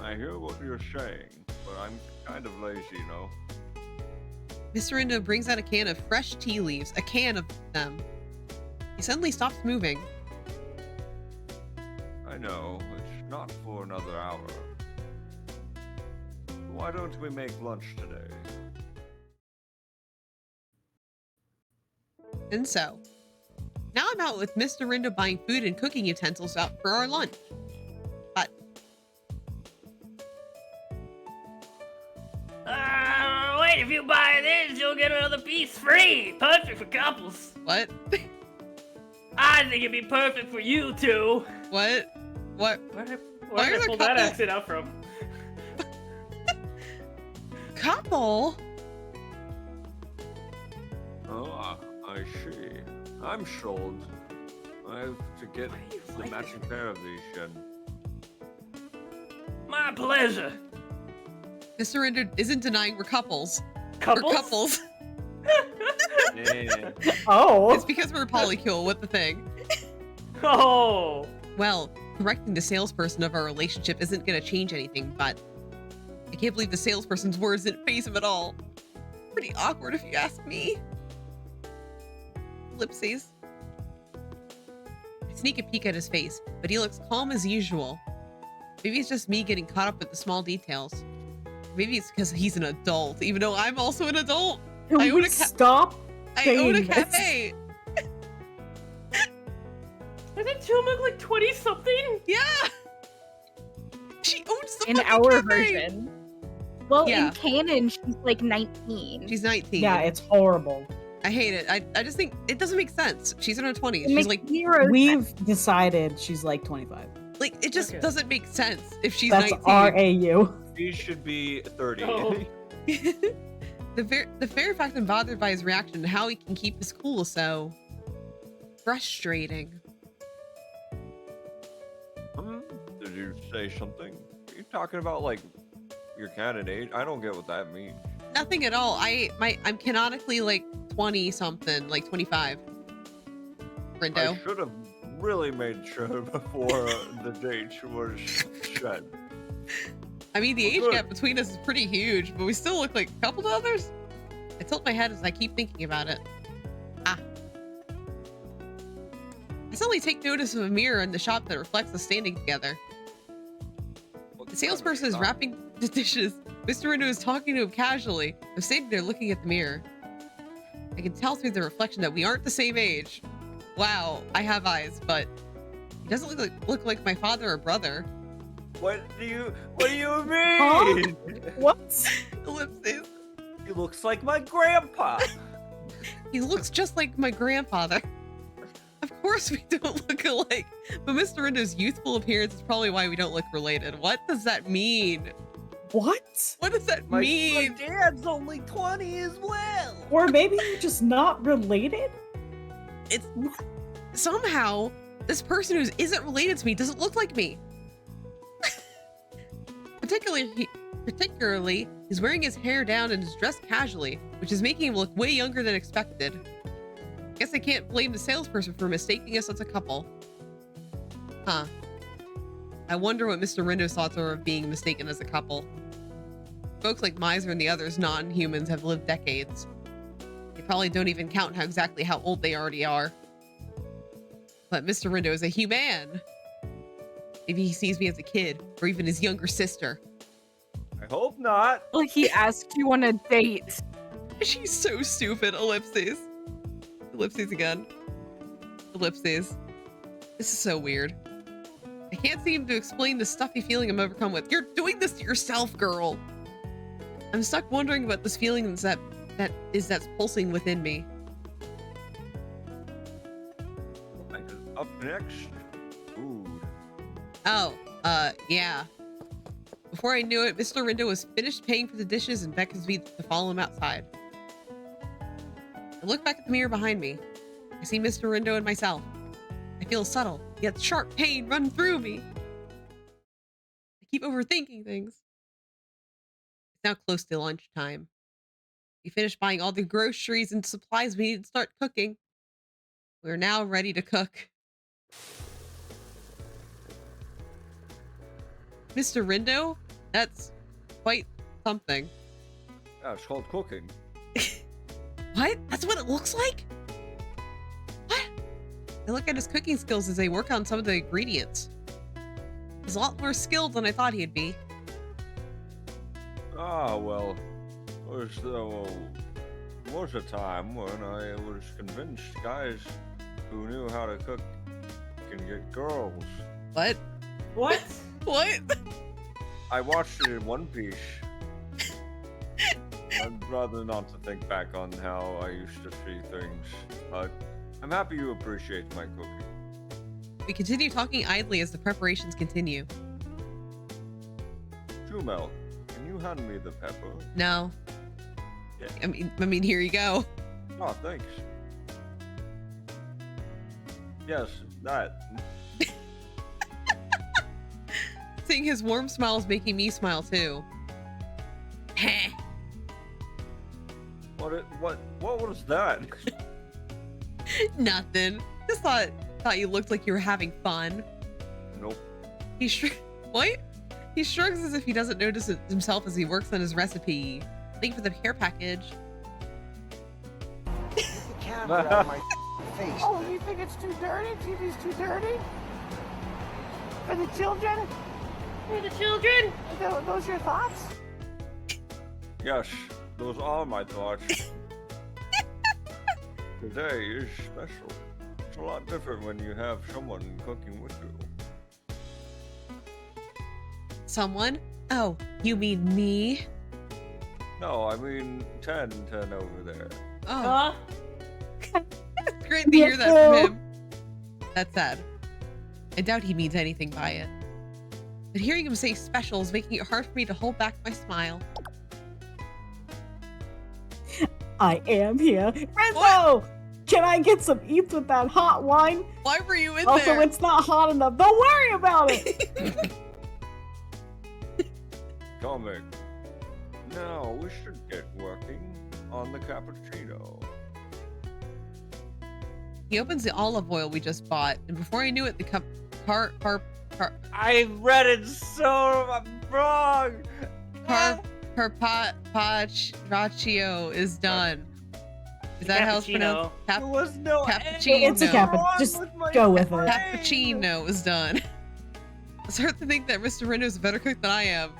I hear what you're saying, but I'm kind of lazy, you know. Mr. Rindo brings out a can of fresh tea leaves, a can of them. He suddenly stops moving. I know, it's not for another hour. Why don't we make lunch today? And so, now I'm out with Mr. Rindo buying food and cooking utensils out for our lunch. But great! If you buy this, you'll get another piece free! Perfect for couples! What? I think it'd be perfect for you two! What? What? Where did Why are I there pull that couple- accent out from? Couple? Oh, I see. I'm sold. I have to get Why do you the like matching pair of these, Shen. My pleasure! Mr. Rindo isn't denying we're couples. Couples? We're couples. Yeah. Oh. It's because we're polycule. What the thing? Oh! Well, correcting the salesperson of our relationship isn't gonna change anything, but I can't believe the salesperson's words didn't faze him at all. Pretty awkward if you ask me. Ellipses. I sneak a peek at his face, but he looks calm as usual. Maybe it's just me getting caught up with the small details. Maybe it's because he's an adult, even though I'm also an adult. Can I own we a ca- stop? I own a saying this? cafe. Doesn't Jill look like 20-something? Yeah. She owns the In fucking our cafe. version. Well, Yeah. in canon, she's like 19. She's 19. Yeah, it's horrible. I hate it. I just think it doesn't make sense. She's in her 20s. It She's makes like, zero sense. We've decided she's like 25. it just Okay. doesn't make sense if she's That's 19. RAU. He should be 30. Oh. The very fact I'm bothered by his reaction and how he can keep his cool is so frustrating. Did you say something? Are you talking about, like, your canon age? I don't get what that means. Nothing at all. I'm canonically like 20 something, like 25. Rindo. I should have really made sure before the date was set. I mean, the age Good. gap between us is pretty huge, but we still look like a couple to others. I tilt my head as I keep thinking about it. I suddenly take notice of a mirror in the shop that reflects us standing together. The salesperson is wrapping the dishes. Mr. Rindo is talking to him casually. I'm standing there looking at the mirror. I can tell through the reflection that we aren't the same age. Wow, I have eyes, but he doesn't look like my father or brother. What do you mean? Huh? What? Ellipses. He looks like my grandpa. He looks just like my grandfather. Of course we don't look alike, but Mr. Rindo's youthful appearance is probably why we don't look related. What does that mean? What? What does that My mean? dad's only 20 as well. Or maybe you're just not related? It's somehow this person who isn't related to me doesn't look like me. Particularly, he's wearing his hair down and is dressed casually, which is making him look way younger than expected. Guess I can't blame the salesperson for mistaking us as a couple. Huh. I wonder what Mr. Rindo's thoughts are of being mistaken as a couple. Folks like Miser and the others non-humans have lived decades. They probably don't even count exactly how old they already are. But Mr. Rindo is a human. Maybe he sees me as a kid, or even his younger sister. I hope not. Like he asked you on a date. She's so stupid. Ellipses. Ellipses again. Ellipses. This is so weird. I can't seem to explain the stuffy feeling I'm overcome with. You're doing this to yourself, girl. I'm stuck wondering about this feeling that's pulsing within me. Up next, food. Oh, yeah. Before I knew it, Mr. Rindo was finished paying for the dishes and beckons me to follow him outside. I look back at the mirror behind me. I see Mr. Rindo and myself. I feel a subtle, yet sharp pain run through me. I keep overthinking things. It's now close to lunchtime. We finished buying all the groceries and supplies we need to start cooking. We're now ready to cook. Mr. Rindo? That's quite something. Yeah, it's called cooking. What? That's what it looks like? What? I look at his cooking skills as they work on some of the ingredients. He's a lot more skilled than I thought he'd be. Ah, well, was a time when I was convinced guys who knew how to cook can get girls. What? What? What? I watched it in One Piece. I'd rather not to think back on how I used to see things, but I'm happy you appreciate my cooking. We continue talking idly as the preparations continue. Jumel, can you hand me the pepper? No. Yeah. I mean, here you go. Oh, thanks. Yes, that. Seeing his warm smile is making me smile too. What was that? Nothing. Just thought you looked like you were having fun. Nope. What? He shrugs as if he doesn't notice it himself as he works on his recipe. Thank you for the care package. Get the camera out of my face. Oh, you think it's too dirty? TV's too dirty? For the children? For the children? Those your thoughts? Yes, those are my thoughts. Today is special. It's a lot different when you have someone cooking with you. Someone? Oh, you mean me? No, I mean 10 over there. Oh. It's great to hear that from him. That's sad. I doubt he means anything by it. But hearing him say special is making it hard for me to hold back my smile. I am here. Rindo! Can I get some eats with that hot wine? Why were you in also, there? it's not hot enough. Don't worry about it. Coming. Now we should get working on the cappuccino. He opens the olive oil we just bought, and before I knew it, the I read it so wrong. carpaccio is done. Is that how it's pronounced? There was no cappuccino. It's a cappuccino. Just go with it. Cappuccino is done. I start to think that Mr. Rindo is a better cook than I am.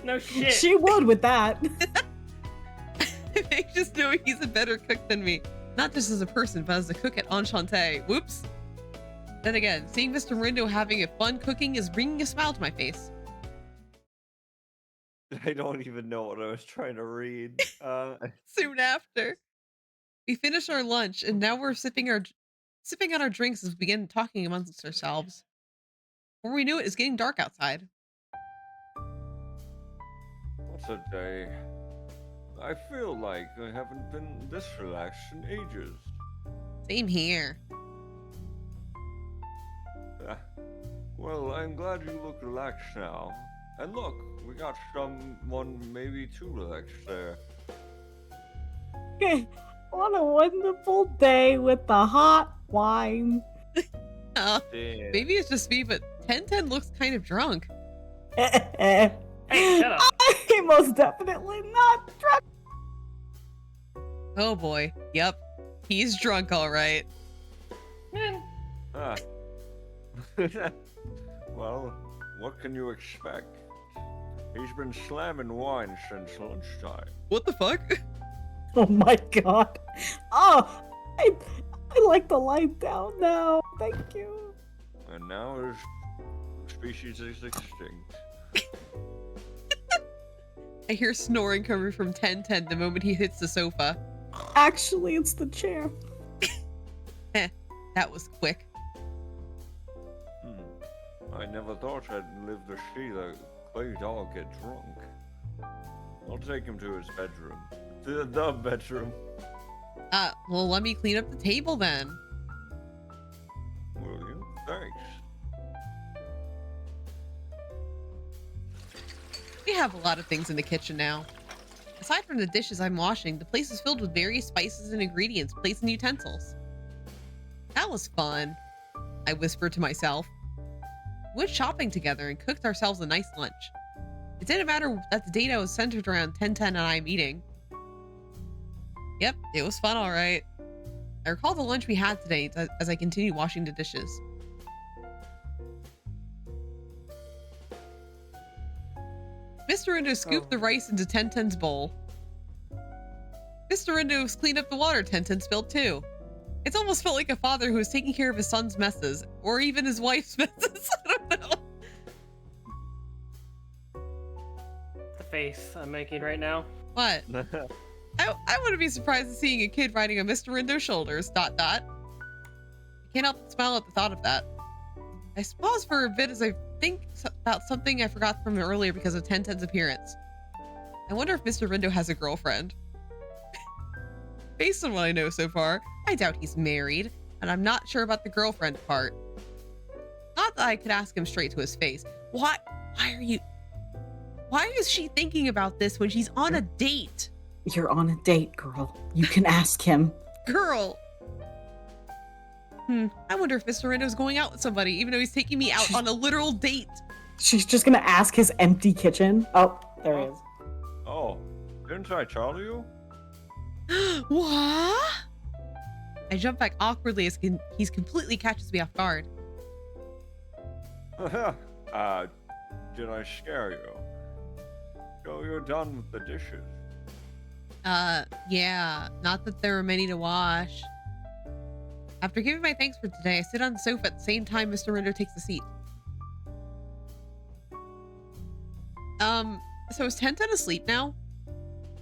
No shit. She would with that. I just know he's a better cook than me. Not just as a person, but as a cook at Enchante. Whoops. Then again, seeing Mr. Rindo having a fun cooking is bringing a smile to my face. I don't even know what I was trying to read. Soon after, we finish our lunch, and now we're sipping on our drinks as we begin talking amongst ourselves. Before we knew it, it's getting dark outside. What a day. I feel like I haven't been this relaxed in ages. Same here. Well, I'm glad you look relaxed now. And look, we got someone maybe too relaxed there. What a wonderful day with the hot wine. Maybe it's just me, but 1010 looks kind of drunk. Hey, shut up. I'm most definitely not drunk. Oh boy. Yep. He's drunk, all right. Ah. Well, what can you expect? He's been slamming wine since lunchtime. What the fuck? Oh my god. Oh, I like to lie down now. Thank you. And now his species is extinct. I hear snoring coming from 1010 the moment he hits the sofa. Actually, it's the chair. That was quick. I never thought I'd live to see the clay doll get drunk. I'll take him to his bedroom. To the bedroom. Well, let me clean up the table then. Will you? Thanks. We have a lot of things in the kitchen now. Aside from the dishes I'm washing, the place is filled with various spices and ingredients, plates and utensils. That was fun, I whispered to myself. We went shopping together and cooked ourselves a nice lunch. It didn't matter that the data was centered around 1010 and I meeting. Yep, it was fun, all right. I recall the lunch we had today as I continue washing the dishes. Mr. Rindo scooped the rice into 1010's bowl. Mr. Rindo cleaned up the water 1010 spilled too. It's almost felt like a father who was taking care of his son's messes, or even his wife's messes. I don't know. The face I'm making right now. What? I wouldn't be surprised at seeing a kid riding on Mr. Rindo's shoulders. ... I can't help but smile at the thought of that. I pause for a bit as I think about something I forgot from earlier because of 1010's appearance. I wonder if Mr. Rindo has a girlfriend. Based on what I know so far, I doubt he's married, and I'm not sure about the girlfriend part. Not that I could ask him straight to his face. Why is she thinking about this when she's on a date? You're on a date, girl. You can ask him. Girl. I wonder if Mr. Rindo's going out with somebody, even though he's taking me out on a literal date. She's just gonna ask his empty kitchen. Oh, there he is. Oh, didn't I tell you? What? I jump back awkwardly as he completely catches me off guard. Did I scare you? So you're done with the dishes. Yeah, not that there were many to wash. After giving my thanks for today, I sit on the sofa at the same time Mr. Rindo takes a seat. So is 1010 asleep now?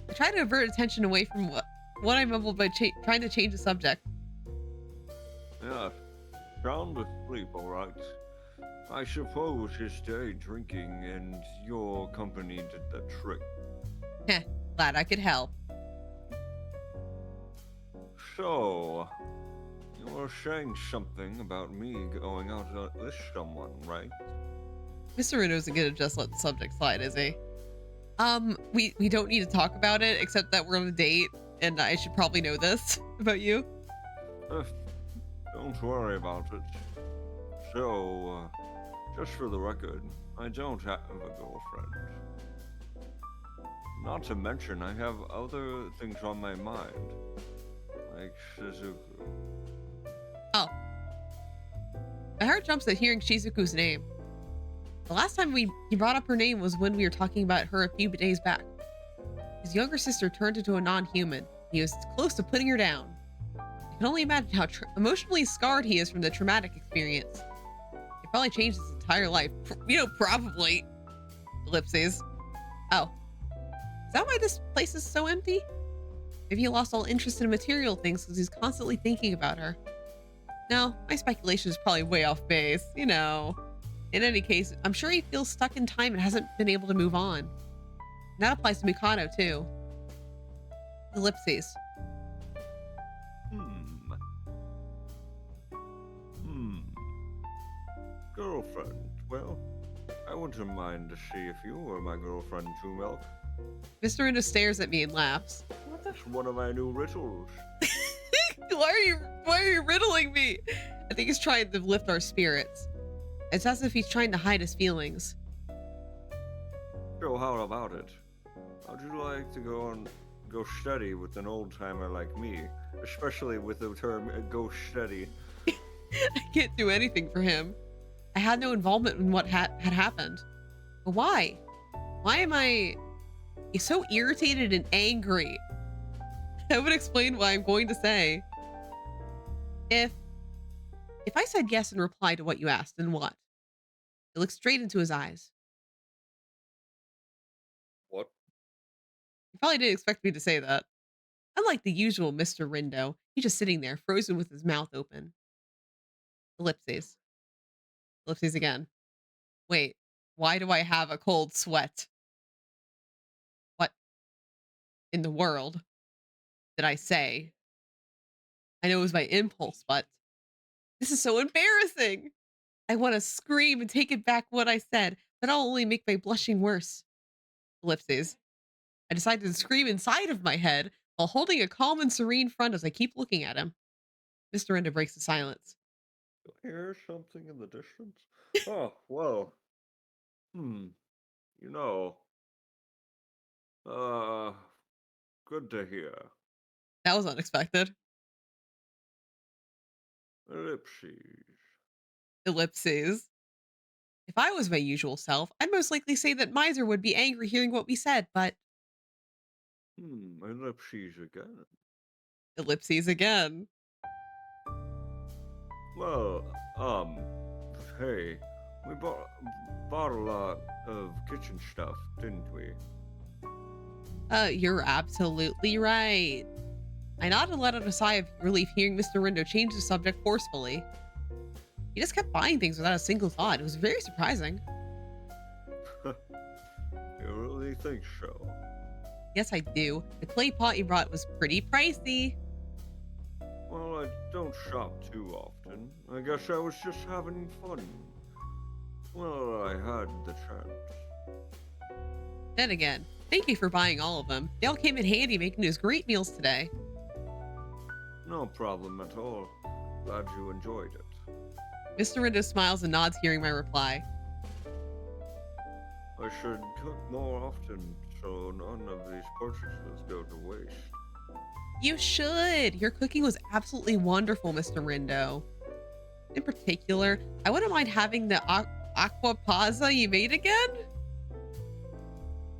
I try to avert attention away from what I mumbled by trying to change the subject. Yeah, sound asleep, alright. I suppose his day drinking and your company did the trick. Heh, glad I could help. So, you were saying something about me going out with someone, right? Mr. Rindo isn't gonna just let the subject slide, is he? We don't need to talk about it, except that we're on a date, and I should probably know this about you. Don't worry about it. So, just for the record, I don't have a girlfriend. Not to mention, I have other things on my mind. Like Shizuku. Oh. My heart jumps at hearing Shizuku's name. The last time he brought up her name was when we were talking about her a few days back. His younger sister turned into a non-human. He was close to putting her down. I can only imagine how emotionally scarred he is from the traumatic experience. It probably changed his entire life. Probably. Ellipses. Oh. Is that why this place is so empty? Maybe he lost all interest in material things because he's constantly thinking about her. No, my speculation is probably way off base, In any case, I'm sure he feels stuck in time and hasn't been able to move on. And that applies to Mikado, too. Ellipses. Girlfriend. Well, I wouldn't mind to see if you were my girlfriend too, Milk. Mr. Rindo stares at me and laughs. That's one of my new riddles. Why are you riddling me? I think he's trying to lift our spirits. It's as if he's trying to hide his feelings. So how about it? How'd you like to go steady with an old timer like me, especially with the term "go steady"? I can't do anything for him. I had no involvement in what had happened. But why? Why am I so irritated and angry? I would explain why I'm going to say. If I said yes in reply to what you asked, then what? I looked straight into his eyes. What? You probably didn't expect me to say that. Unlike the usual Mr. Rindo, he's just sitting there, frozen with his mouth open. Ellipses. Ellipses again. Wait, why do I have a cold sweat? What in the world did I say? I know it was my impulse, but this is so embarrassing. I want to scream and take it back what I said, but I'll only make my blushing worse. Ellipses. I decided to scream inside of my head while holding a calm and serene front as I keep looking at him. Mr. Rindo breaks the silence. Do I hear something in the distance? Oh, whoa. Good to hear. That was unexpected. Ellipses. Ellipses. If I was my usual self, I'd most likely say that Miser would be angry hearing what we said, but... Ellipses again. Ellipses again. Well, hey, we bought a lot of kitchen stuff, didn't we? You're absolutely right. I nodded and let out a sigh of relief hearing Mr. Rindo change the subject forcefully. He just kept buying things without a single thought. It was very surprising. You really think so? Yes, I do. The clay pot you brought was pretty pricey. Well, I don't shop too often. I guess I was just having fun. Well, I had the chance. Then again, thank you for buying all of them. They all came in handy making us great meals today. No problem at all. Glad you enjoyed it. Mr. Rindo smiles and nods hearing my reply. I should cook more often so none of these purchases go to waste. You should. Your cooking was absolutely wonderful, Mr. Rindo. In particular, I wouldn't mind having the aqua pazza you made again.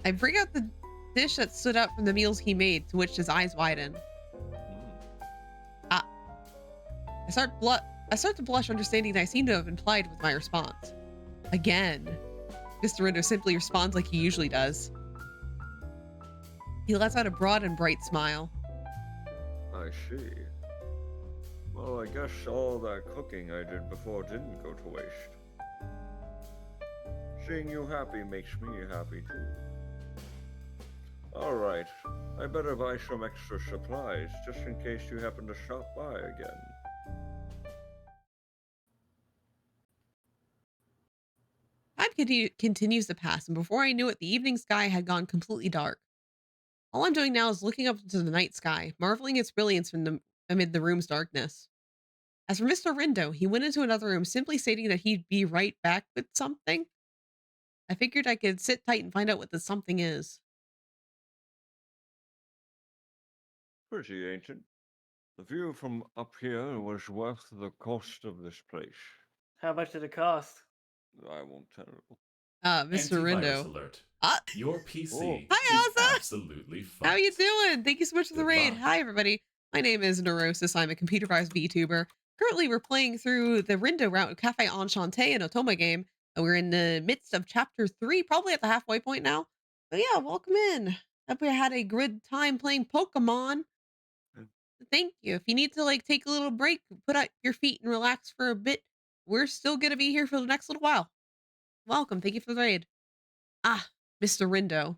I bring out the dish that stood out from the meals he made, to which his eyes widen. I start to blush, understanding that I seem to have implied with my response. Again, Mr. Rindo simply responds like he usually does. He lets out a broad and bright smile. I see. Well, I guess all that cooking I did before didn't go to waste. Seeing you happy makes me happy too. Alright, I better buy some extra supplies just in case you happen to stop by again. Time continues to pass, and before I knew it, the evening sky had gone completely dark. All I'm doing now is looking up into the night sky, marveling its brilliance amid the room's darkness. As for Mr. Rindo, he went into another room, simply stating that he'd be right back with something. I figured I could sit tight and find out what the something is. Pretty ancient. The view from up here was worth the cost of this place. How much did it cost? I won't tell you. Mr. Antivirus Rindo. alert. Ah. Your PC Hi, is Ozza. absolutely fucked. How you doing? Thank you so much for the Good raid. luck. Hi, everybody. My name is Neurosis. I'm a computerized VTuber. Currently, we're playing through the Rindo route of Cafe Enchanté, an Otoma game. We're in the midst of Chapter 3, probably at the halfway point now. But yeah, welcome in. Hope you had a good time playing Pokemon. Thank you. If you need to like take a little break, put out your feet and relax for a bit, we're still going to be here for the next little while. Welcome. Thank you for the raid. Ah, Mr. Rindo.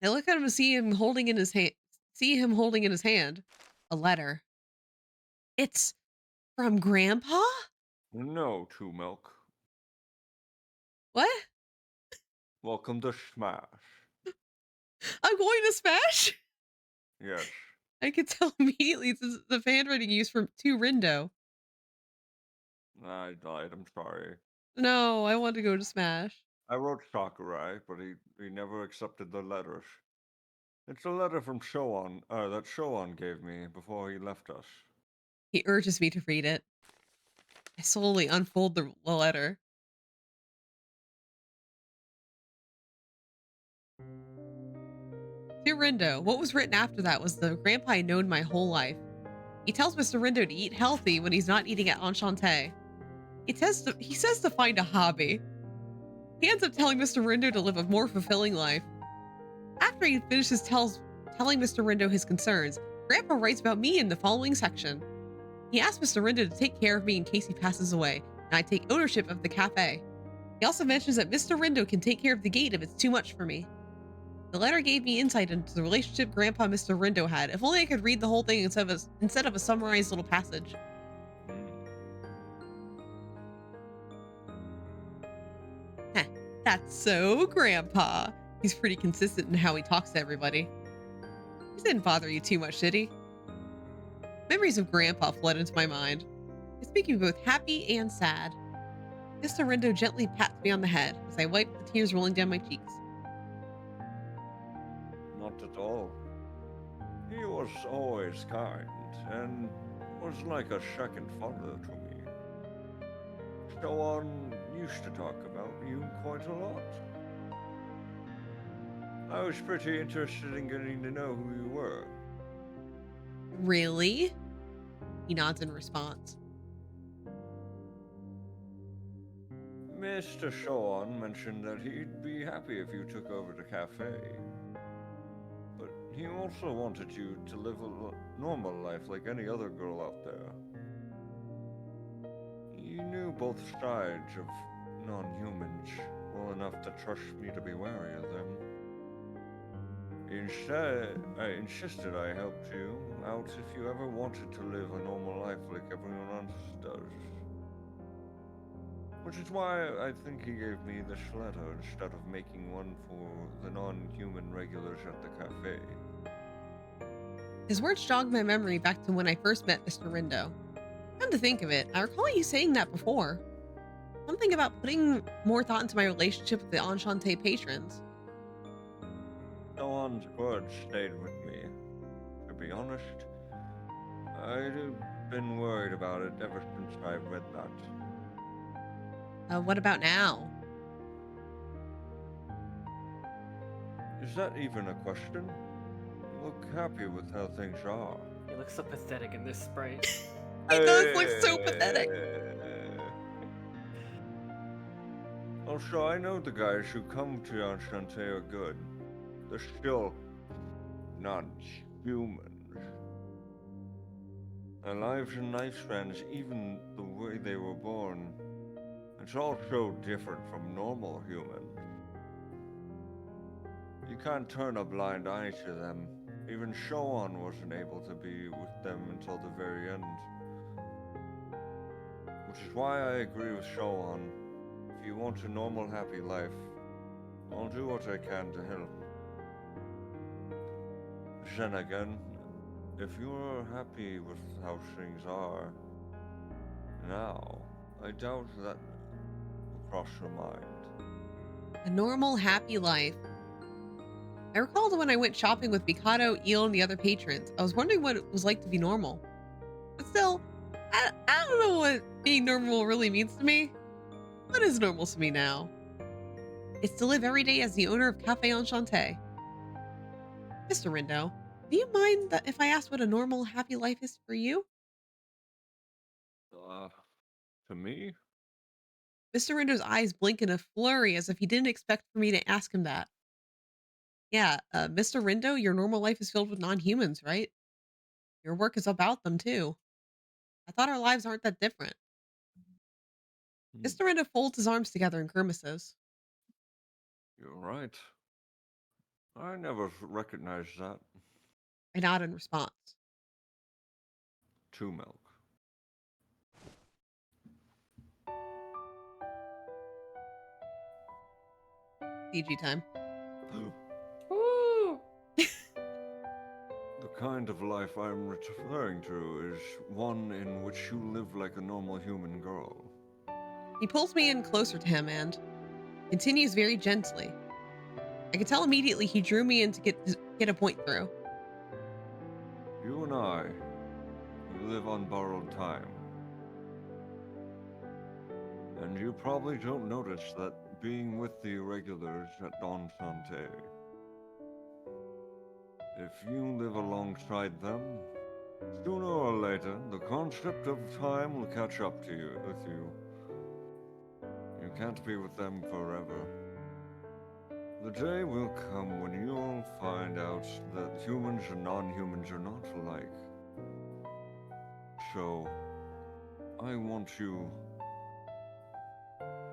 I look at him and see him holding in his hand a letter. It's from Grandpa? No, Two Milk. What? Welcome to Smash. I'm going to Smash? Yes. I could tell immediately this is the handwriting used from to Rindo. I died, I'm sorry. No, I want to go to Smash. I wrote Sakurai, but he never accepted the letters. It's a letter from Shoan, that Shoan gave me before he left us. He urges me to read it. I slowly unfold the letter. Dear Rindo, what was written after that was the grandpa I known my whole life. He tells Mr. Rindo to eat healthy when he's not eating at Enchanté. He says to find a hobby. He ends up telling Mr. Rindo to live a more fulfilling life. After he finishes telling Mr. Rindo his concerns, Grandpa writes about me in the following section. He asks Mr. Rindo to take care of me in case he passes away, and I take ownership of the cafe. He also mentions that Mr. Rindo can take care of the gate if it's too much for me. The letter gave me insight into the relationship Grandpa and Mr. Rindo had. If only I could read the whole thing instead of a summarized little passage. Heh, that's so Grandpa. He's pretty consistent in how he talks to everybody. He didn't bother you too much, did he? Memories of Grandpa flood into my mind. It's making me both happy and sad. Mr. Rindo gently pats me on the head as I wipe the tears rolling down my cheeks. Not at all. He was always kind, and was like a second father to me. Shoan used to talk about you quite a lot. I was pretty interested in getting to know who you were. Really? He nods in response. Mr. Sean mentioned that he'd be happy if you took over the cafe. But he also wanted you to live a normal life like any other girl out there. He knew both sides of non-humans well enough to trust me to be wary of them. Instead, I insisted I helped you out if you ever wanted to live a normal life like everyone else does. Which is why I think he gave me this letter instead of making one for the non-human regulars at the cafe. His words jogged my memory back to when I first met Mr. Rindo. Come to think of it, I recall you saying that before. Something about putting more thought into my relationship with the Enchante patrons. Sean's words stayed with me. To be honest, I'd been worried about it ever since I read that. What about now? Is that even a question? You look happy with how things are. He looks so pathetic in this sprite. He does look so pathetic. Also, I know the guys who come to Enchante are good. They're still non-humans. Their lives and lifespans, even the way they were born, it's all so different from normal humans. You can't turn a blind eye to them. Even Shoan wasn't able to be with them until the very end. Which is why I agree with Shoan. If you want a normal, happy life, I'll do what I can to help. Then again, if you're happy with how things are now, I doubt that will cross your mind. A normal, happy life. I recalled when I went shopping with Mikado, Eel, and the other patrons. I was wondering what it was like to be normal. But still, I don't know what being normal really means to me. What is normal to me now? It's to live every day as the owner of Cafe Enchante. Mr. Rindo, do you mind that if I asked what a normal, happy life is for you? To me? Mr. Rindo's eyes blink in a flurry as if he didn't expect for me to ask him that. Yeah, Mr. Rindo, your normal life is filled with non-humans, right? Your work is about them, too. I thought our lives aren't that different. Mr. Rindo folds his arms together and grimaces. You're right. I never recognized that. I nod in response. 2 milk. PG time. Woo! The kind of life I'm referring to is one in which you live like a normal human girl. He pulls me in closer to him and continues very gently. I could tell immediately he drew me in to get a point through. You and I, we live on borrowed time. And you probably don't notice that being with the irregulars at Don Sante. If you live alongside them, sooner or later, the concept of time will catch up to you with you. You can't be with them forever. The day will come when you'll find out that humans and non-humans are not alike. So, I want you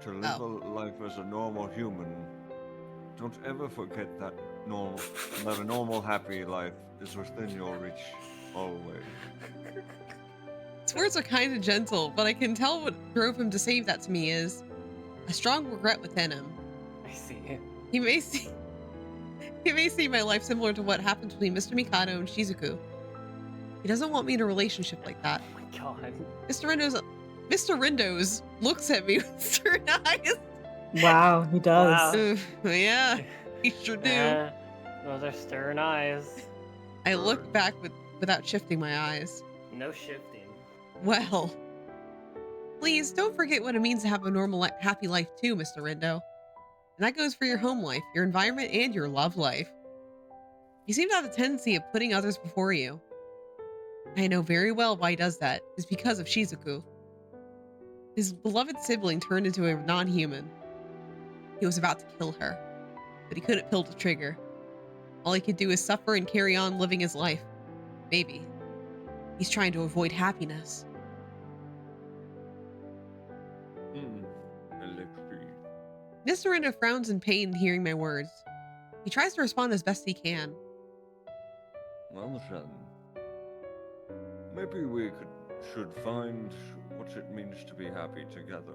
to live a life as a normal human. Don't ever forget that a normal happy life is within your reach always. His words are kind of gentle, but I can tell what drove him to say that to me is a strong regret within him. I see. He may see my life similar to what happened between Mr. Mikado and Shizuku. He doesn't want me in a relationship like that. Oh my god. Mr. Rindo's looks at me with stern eyes. Wow, he does. Wow. Yeah, he sure do. Those are stern eyes. I look back without shifting my eyes. No shifting. Well, please don't forget what it means to have a normal, happy life too, Mr. Rindo. And that goes for your home life, your environment, and your love life. You seem to have a tendency of putting others before you. I know very well why he does that. It's because of Shizuku. His beloved sibling turned into a non-human. He was about to kill her, but he couldn't pull the trigger. All he could do is suffer and carry on living his life. Maybe. He's trying to avoid happiness. Mr. Rindo frowns in pain hearing my words. He tries to respond as best he can. Well then, maybe we should find what it means to be happy together.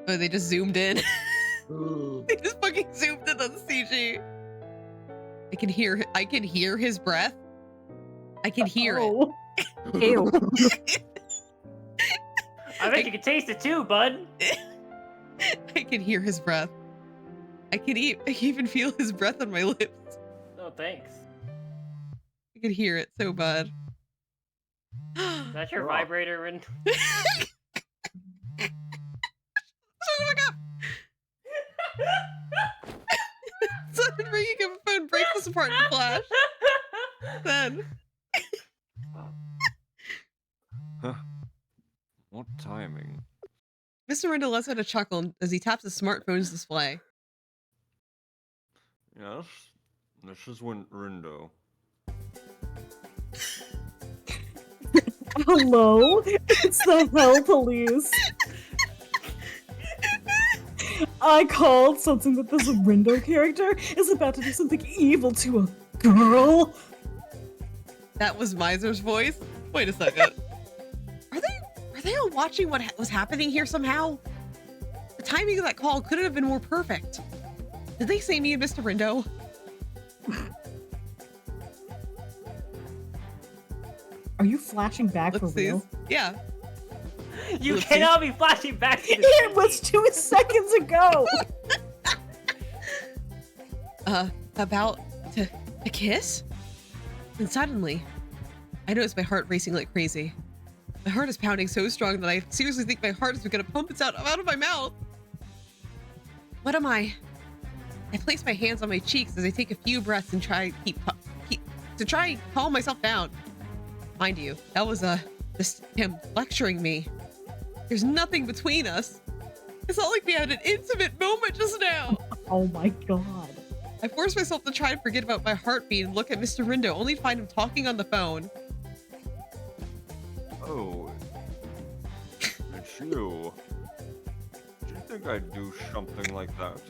Oh, they just zoomed in. They just fucking zoomed in on CG. I can hear his breath. I can hear it. Ew. I bet you can taste it too, bud. I can hear his breath. I can even feel his breath on my lips. No, thanks. I can hear it so bad. That's your vibrator, Rindo. Shut the fuck up! Sudden ringing of a phone breaks us apart in a flash. Then. Huh. What timing? Mr. Rindo lets out a chuckle as he taps his smartphone's display. Yes, this is Rindo. Hello? It's the Hell Police. I called something that this Rindo character is about to do something evil to a girl. That was Miser's voice? Wait a second. Are they all watching what was happening here somehow? The timing of that call couldn't have been more perfect. Did they say me and Mr. Rindo? Are you flashing back for real? Yeah. You cannot be flashing back to the It was 2 seconds ago! About to kiss? And suddenly, I noticed my heart racing like crazy. My heart is pounding so strong that I seriously think my heart is gonna pump itself out of my mouth. What am I? I place my hands on my cheeks as I take a few breaths and try to calm myself down. Mind you, that was just him lecturing me. There's nothing between us. It's not like we had an intimate moment just now. Oh my god. I forced myself to try and forget about my heartbeat and look at Mr. Rindo, only to find him talking on the phone. Oh, it's you. Do you think I'd do something like that?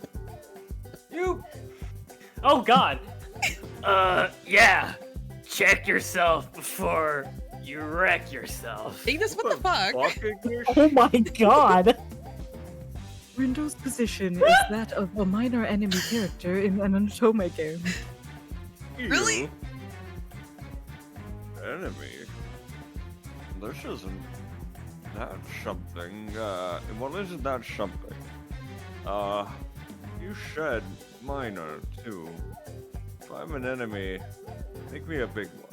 You. Oh God. Yeah. Check yourself before you wreck yourself. Ignis, what the fuck? Oh my god. Rindo's position is that of a minor enemy character in an Otome game. Really? Enemy? This isn't that something. Well, isn't that something? You said minor, too. If I'm an enemy, make me a big one.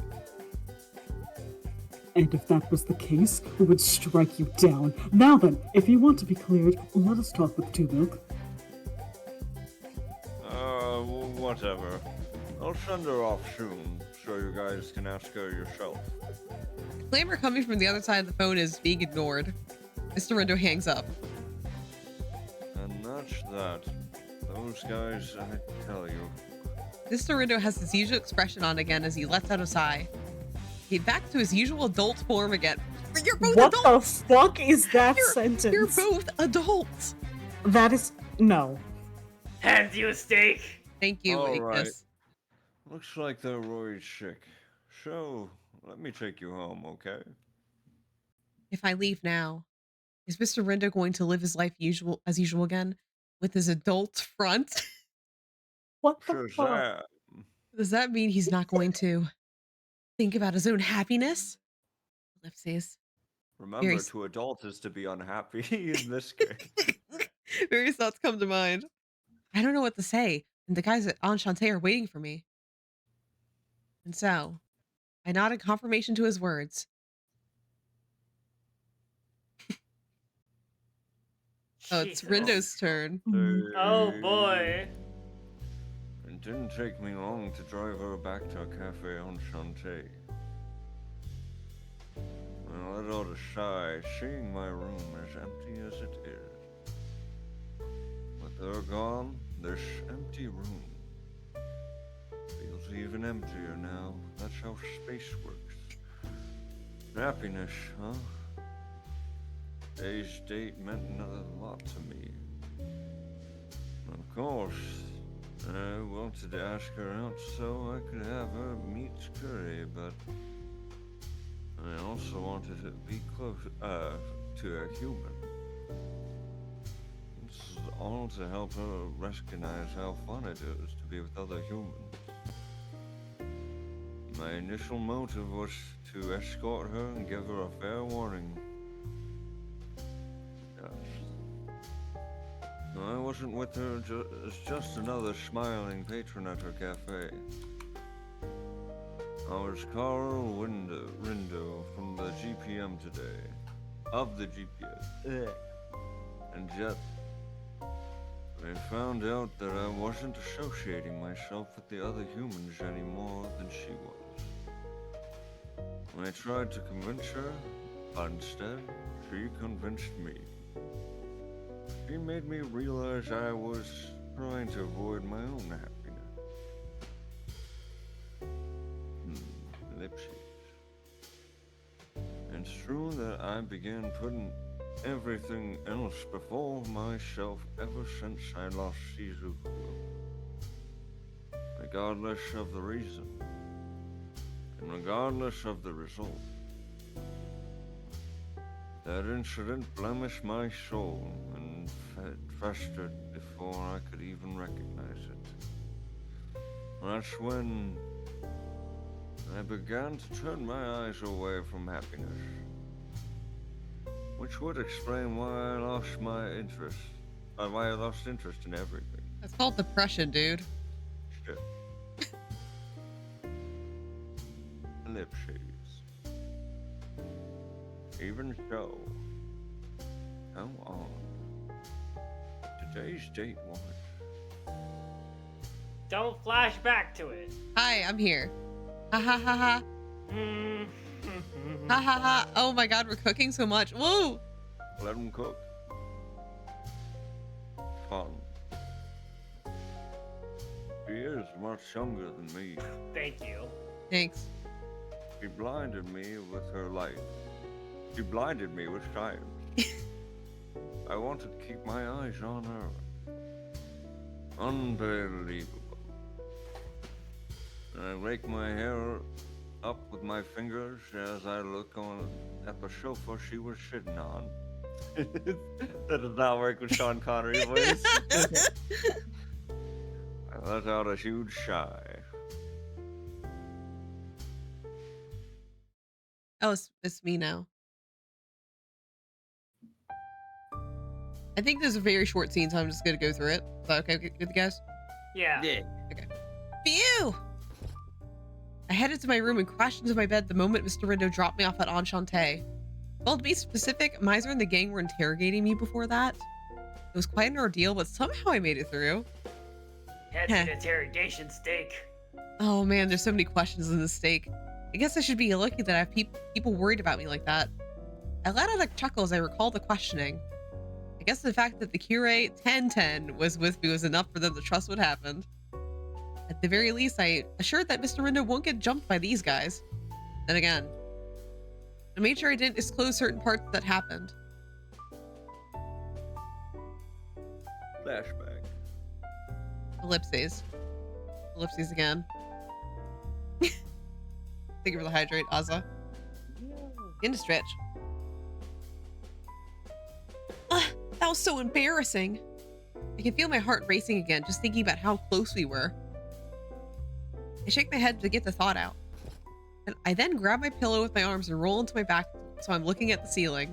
And if that was the case, we would strike you down. Now then, if you want to be cleared, let us talk with Two Milk. Whatever. I'll send her off soon, so you guys can ask her yourself. The clamor coming from the other side of the phone is being ignored. Mr. Rindo hangs up. And that's that. Those guys, I tell you. Mr. Rindo has his usual expression on again as he lets out a sigh. He back to his usual adult form again. You're both What adults! the fuck is that sentence? You're both adults! That is... no. Hands you a steak. Thank you, All Ignis. right. Looks like they're Roy's sick. So, let me take you home, okay? If I leave now, is Mr. Rindo going to live his life as usual again? With his adult front? What the fuck? Shazam! Does that mean he's not going to think about his own happiness? Ellipses. Remember, to adults is to be unhappy in this game. Various thoughts come to mind. I don't know what to say, and the guys at Enchante are waiting for me. And so, I nodded confirmation to his words. Oh, it's Jesus. Rindo's turn. Oh boy. It didn't take me long to drive her back to Cafe Enchante. Well, it ought to sigh, seeing my room as empty as it is. With her gone, this empty room feels even emptier now. That's how space works. Happiness, huh? Today's date meant a lot to me. Of course, I wanted to ask her out so I could have her meet Curry, but I also wanted to be close to a human. This is all to help her recognize how fun it is to be with other humans. My initial motive was to escort her and give her a fair warning. I wasn't with her as just another smiling patron at her cafe. I was Carl Rindo from the GPM today. Of the GPS. And yet, I found out that I wasn't associating myself with the other humans any more than she was. When I tried to convince her, instead, she convinced me. She made me realize I was trying to avoid my own happiness. Ellipses. It's true that I began putting everything else before myself ever since I lost Shizuku. Regardless of the reason, and regardless of the result. That incident blemished my soul and festered before I could even recognize it. That's when I began to turn my eyes away from happiness. Which would explain why I lost interest in everything. That's called depression, dude. Shit. Ellipses. Even so, go on. Today's date was. Don't flash back to it. Hi, I'm here. Ha ha ha ha. Ha ha ha. Oh my god, we're cooking so much. Woo! Let them cook. Fun. She is much younger than me. Thank you. Thanks. She blinded me with her light. She blinded me with science. I wanted to keep my eyes on her. Unbelievable. I rake my hair up with my fingers as I look at the sofa she was sitting on. That does not work with Sean Connery voice. I let out a huge sigh. Oh, it's me now. I think there's a very short scene, so I'm just gonna go through it. Is that okay with you guys? Yeah. Okay. Phew! I headed to my room and crashed into my bed the moment Mr. Rindo dropped me off at Enchante. Well, to be specific, Miser and the gang were interrogating me before that. It was quite an ordeal, but somehow I made it through. That's an interrogation steak. Oh man, there's so many questions in this steak. I guess I should be lucky that I have people worried about me like that. I let out a chuckle as I recalled the questioning. I guess the fact that the Curate 1010 was with me was enough for them to trust what happened. At the very least, I assured that Mr. Rindo won't get jumped by these guys. Then again, I made sure I didn't disclose certain parts that happened. Flashback. Ellipses. Ellipses again. Thank you for the hydrate, Azza. In to stretch. That was so embarrassing. I can feel my heart racing again just thinking about how close we were. I shake my head to get the thought out. And I then grab my pillow with my arms and roll into my back so I'm looking at the ceiling.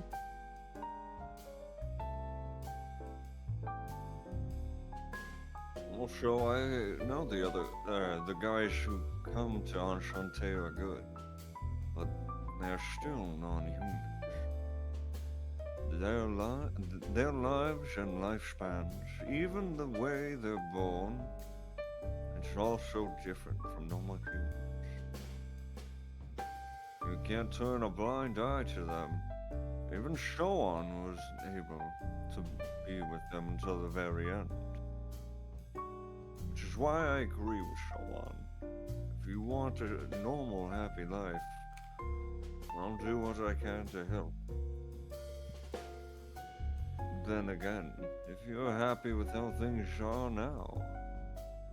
Also, I know the guys who come to Enchante are good, but they're still non-humans. Their lives and lifespans, even the way they're born, it's all so different from normal humans. You can't turn a blind eye to them. Even Shoan was able to be with them until the very end. Which is why I agree with Shoan. If you want a normal, happy life, I'll do what I can to help. Then again, if you're happy with how things are now,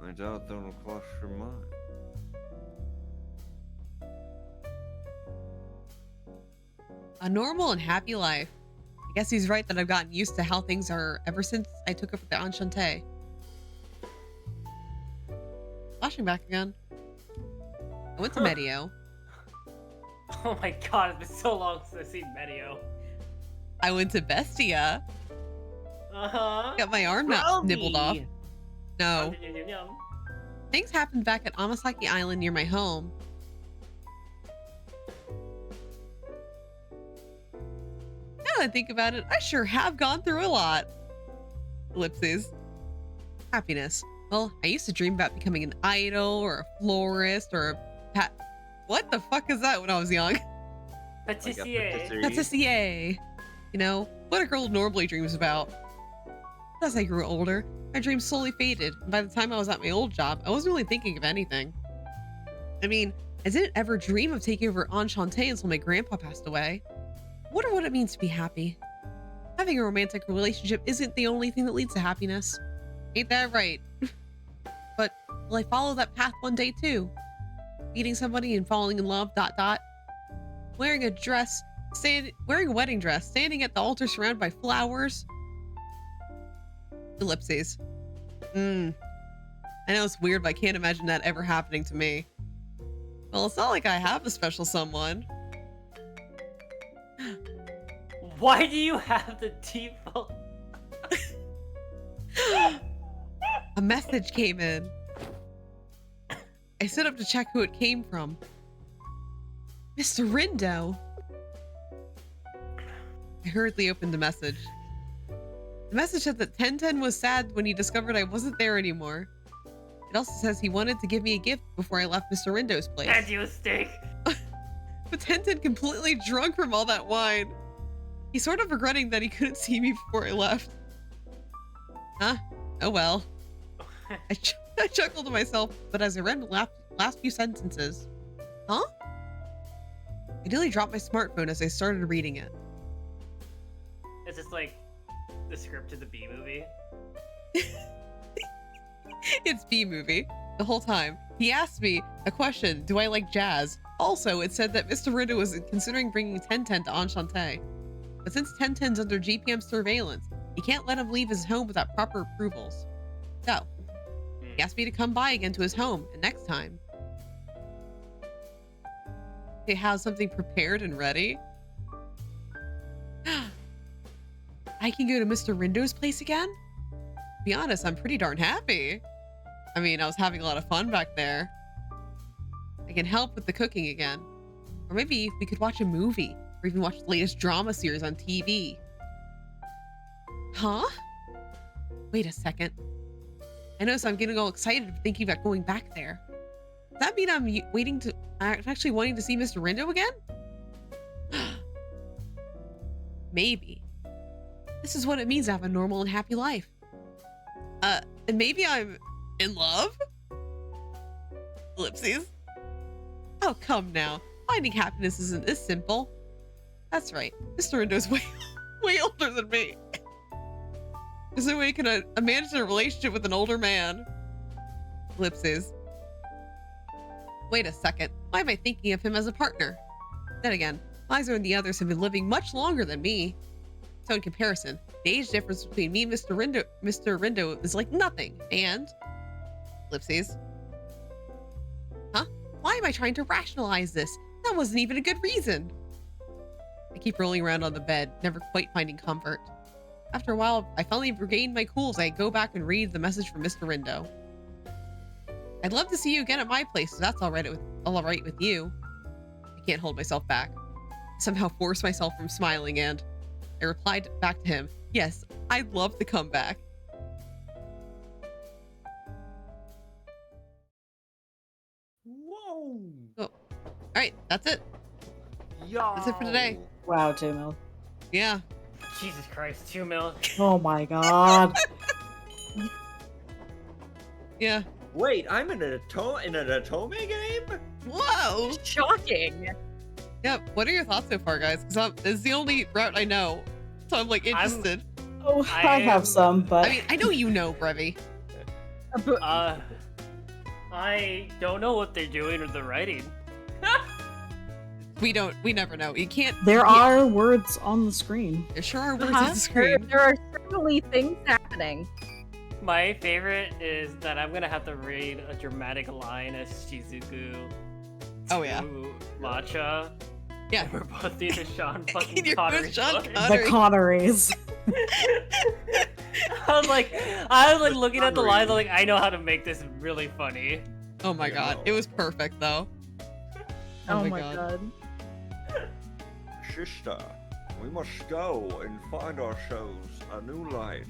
I doubt that'll cross your mind. A normal and happy life. I guess he's right that I've gotten used to how things are ever since I took over the Enchante. Flashing back again. I went to Medio. Oh my god, it's been so long since I've seen Medio. I went to Bestia. Uh-huh. Got my arm nibbled off. No. Yum, yum, yum. Things happened back at Amasaki Island near my home. Now that I think about it, I sure have gone through a lot. Ellipses. Happiness. Well, I used to dream about becoming an idol or a florist or a what the fuck is that when I was young? Patissier. Patissier. You know, what a girl normally dreams about. As I grew older, my dreams slowly faded, and by the time I was at my old job, I wasn't really thinking of anything. I mean, I didn't ever dream of taking over Enchante until my grandpa passed away. I wonder what it means to be happy. Having a romantic relationship isn't the only thing that leads to happiness. Ain't that right? But will I follow that path one day too? Meeting somebody and falling in love, ... Wearing a wedding dress, standing at the altar surrounded by flowers. Ellipses. I know it's weird, but I can't imagine that ever happening to me. Well, it's not like I have a special someone. Why do you have the default? A message came in. I stood up to check who it came from. Mr. Rindo. I hurriedly opened the message. The message said that Tenten was sad when he discovered I wasn't there anymore. It also says he wanted to give me a gift before I left Mr. Rindo's place. And you a steak. But Tenten, completely drunk from all that wine. He's sort of regretting that he couldn't see me before I left. Huh? Oh well. I chuckled to myself, but as I read the last few sentences. Huh? I nearly dropped my smartphone as I started reading it. It's just like the script to the B movie. It's B-movie. The whole time. He asked me a question, do I like jazz? Also, it said that Mr. Rindo was considering bringing Tenten to Enchante. But since Tenten's under GPM surveillance, he can't let him leave his home without proper approvals. So, he asked me to come by again to his home, and next time, he has something prepared and ready. I can go to Mr. Rindo's place again? To be honest, I'm pretty darn happy. I mean, I was having a lot of fun back there. I can help with the cooking again. Or maybe we could watch a movie, or even watch the latest drama series on TV. Huh? Wait a second. I notice I'm getting all excited thinking about going back there. Does that mean I'm actually wanting to see Mr. Rindo again? Maybe. This is what it means to have a normal and happy life. And maybe I'm in love? Ellipses. Oh, come now. Finding happiness isn't this simple. That's right. Mr. Rindo's way older than me. There's no way can a manage a relationship with an older man. Ellipses. Wait a second. Why am I thinking of him as a partner? Then again, Liza and the others have been living much longer than me. So in comparison, the age difference between me and Mr. Rindo is like nothing. And ellipses. Huh? Why am I trying to rationalize this? That wasn't even a good reason. I keep rolling around on the bed, never quite finding comfort. After a while, I finally regained my cool as I go back and read the message from Mr. Rindo. I'd love to see you again at my place, if that's all right with you. I can't hold myself back. I somehow force myself from smiling and I replied back to him, yes, I'd love to come back. Whoa. Oh, all right, that's it. Yo. That's it for today. Wow, 2 mil. Yeah. Jesus Christ, 2 mil. Oh my god. Yeah. Wait, I'm in an Atome game? Whoa. Shocking. Yeah. What are your thoughts so far, guys? Because it's the only route I know, so I'm like interested. Oh, I have some, but I mean, I know you know, Brevi. I don't know what they're doing with the writing. We never know. You can't. there are words on the screen. There sure are words on the There, screen. there are certainly things happening. My favorite is that I'm gonna have to read a dramatic line as Shizuku. Oh, yeah. To Matcha. Yeah. And we're both either Sean fucking You're Connery. both Sean boys. Connery. The Connerys. I was like looking at the lines. I'm like, I know how to make this really funny. Oh my god, it was perfect though. Oh my god. Sister, we must go and find ourselves a new light.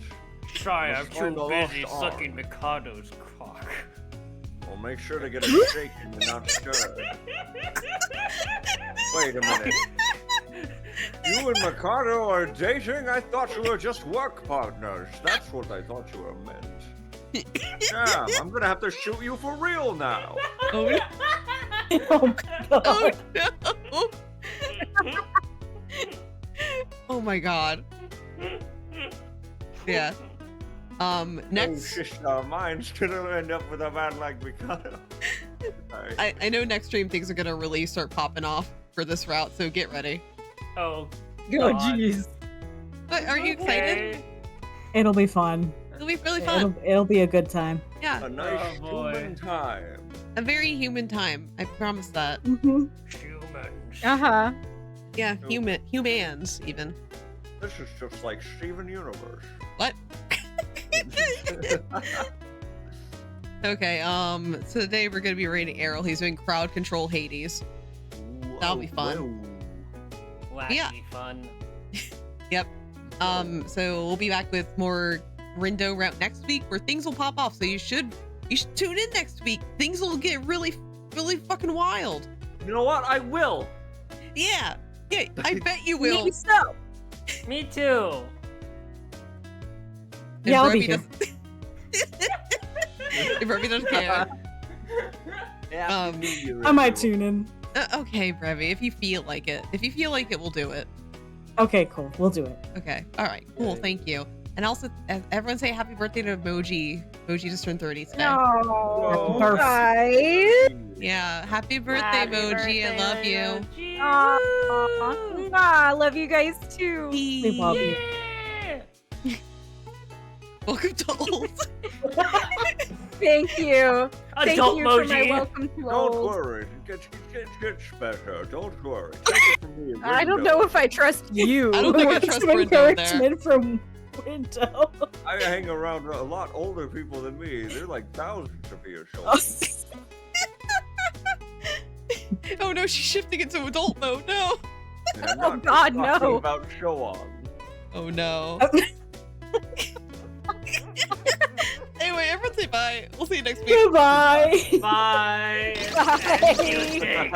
Sorry, I'm Must find too the busy lost sucking Mikado's cock. We'll make sure to get it shaken and not stirred. Wait a minute. You and Mikado are dating? I thought you were just work partners. That's what I thought you were meant. Damn, I'm gonna have to shoot you for real now. Oh, Oh god. oh no. Oh my god. Yeah. Next. Oh, sister, mine's gonna end up with a man like Mikado. Sorry. I know next stream things are gonna really start popping off for this route, so get ready. Oh, Oh God. jeez. But are you excited? Okay. It'll be fun. It'll be really fun. It'll be a good time. Yeah. A nice Oh, boy. human time. A very human time. I promise that. Mm-hmm. Humans. Uh-huh. Yeah, humans even. This is just like Steven Universe. What? Okay, so today we're gonna be rating Errol. He's doing crowd control Hades. That'll be fun. Wacky Yeah. fun. Yep. So we'll be back with more Rindo route next week where things will pop off. So you should tune in next week. Things will get really fucking wild. You know what? I will. Yeah. Yeah, I bet you will. Me so. Me too. If Yeah, I'll be Robbie here. doesn't- If Robbie doesn't care. I might tune in. Okay, Brevi, if you feel like it. If you feel like it, we'll do it. Okay, cool. We'll do it. Okay. All right. Cool. Thank you. And also, everyone say happy birthday to Moji. Moji just turned 30 today. Oh, Happy guys. Yeah. Happy birthday, Happy Moji. birthday, I love you. Moji. Aw, I love you guys too. We love you. Yeah. Welcome to old. Thank you. Thank Adult you for my Moji. welcome to Don't old. worry, it gets better. Don't worry. Take it from me. I don't Rindo. know if I trust you. I don't think I What's trust some Rindo there. encouragement from Window? I hang around a lot older people than me. They're like thousands of years old. Oh no, she's shifting into adult mode. No. And I'm Oh, not God, just talking no. about show on. Oh no. Anyway, everyone say bye. We'll see you next week. Goodbye. Bye. Bye. And you take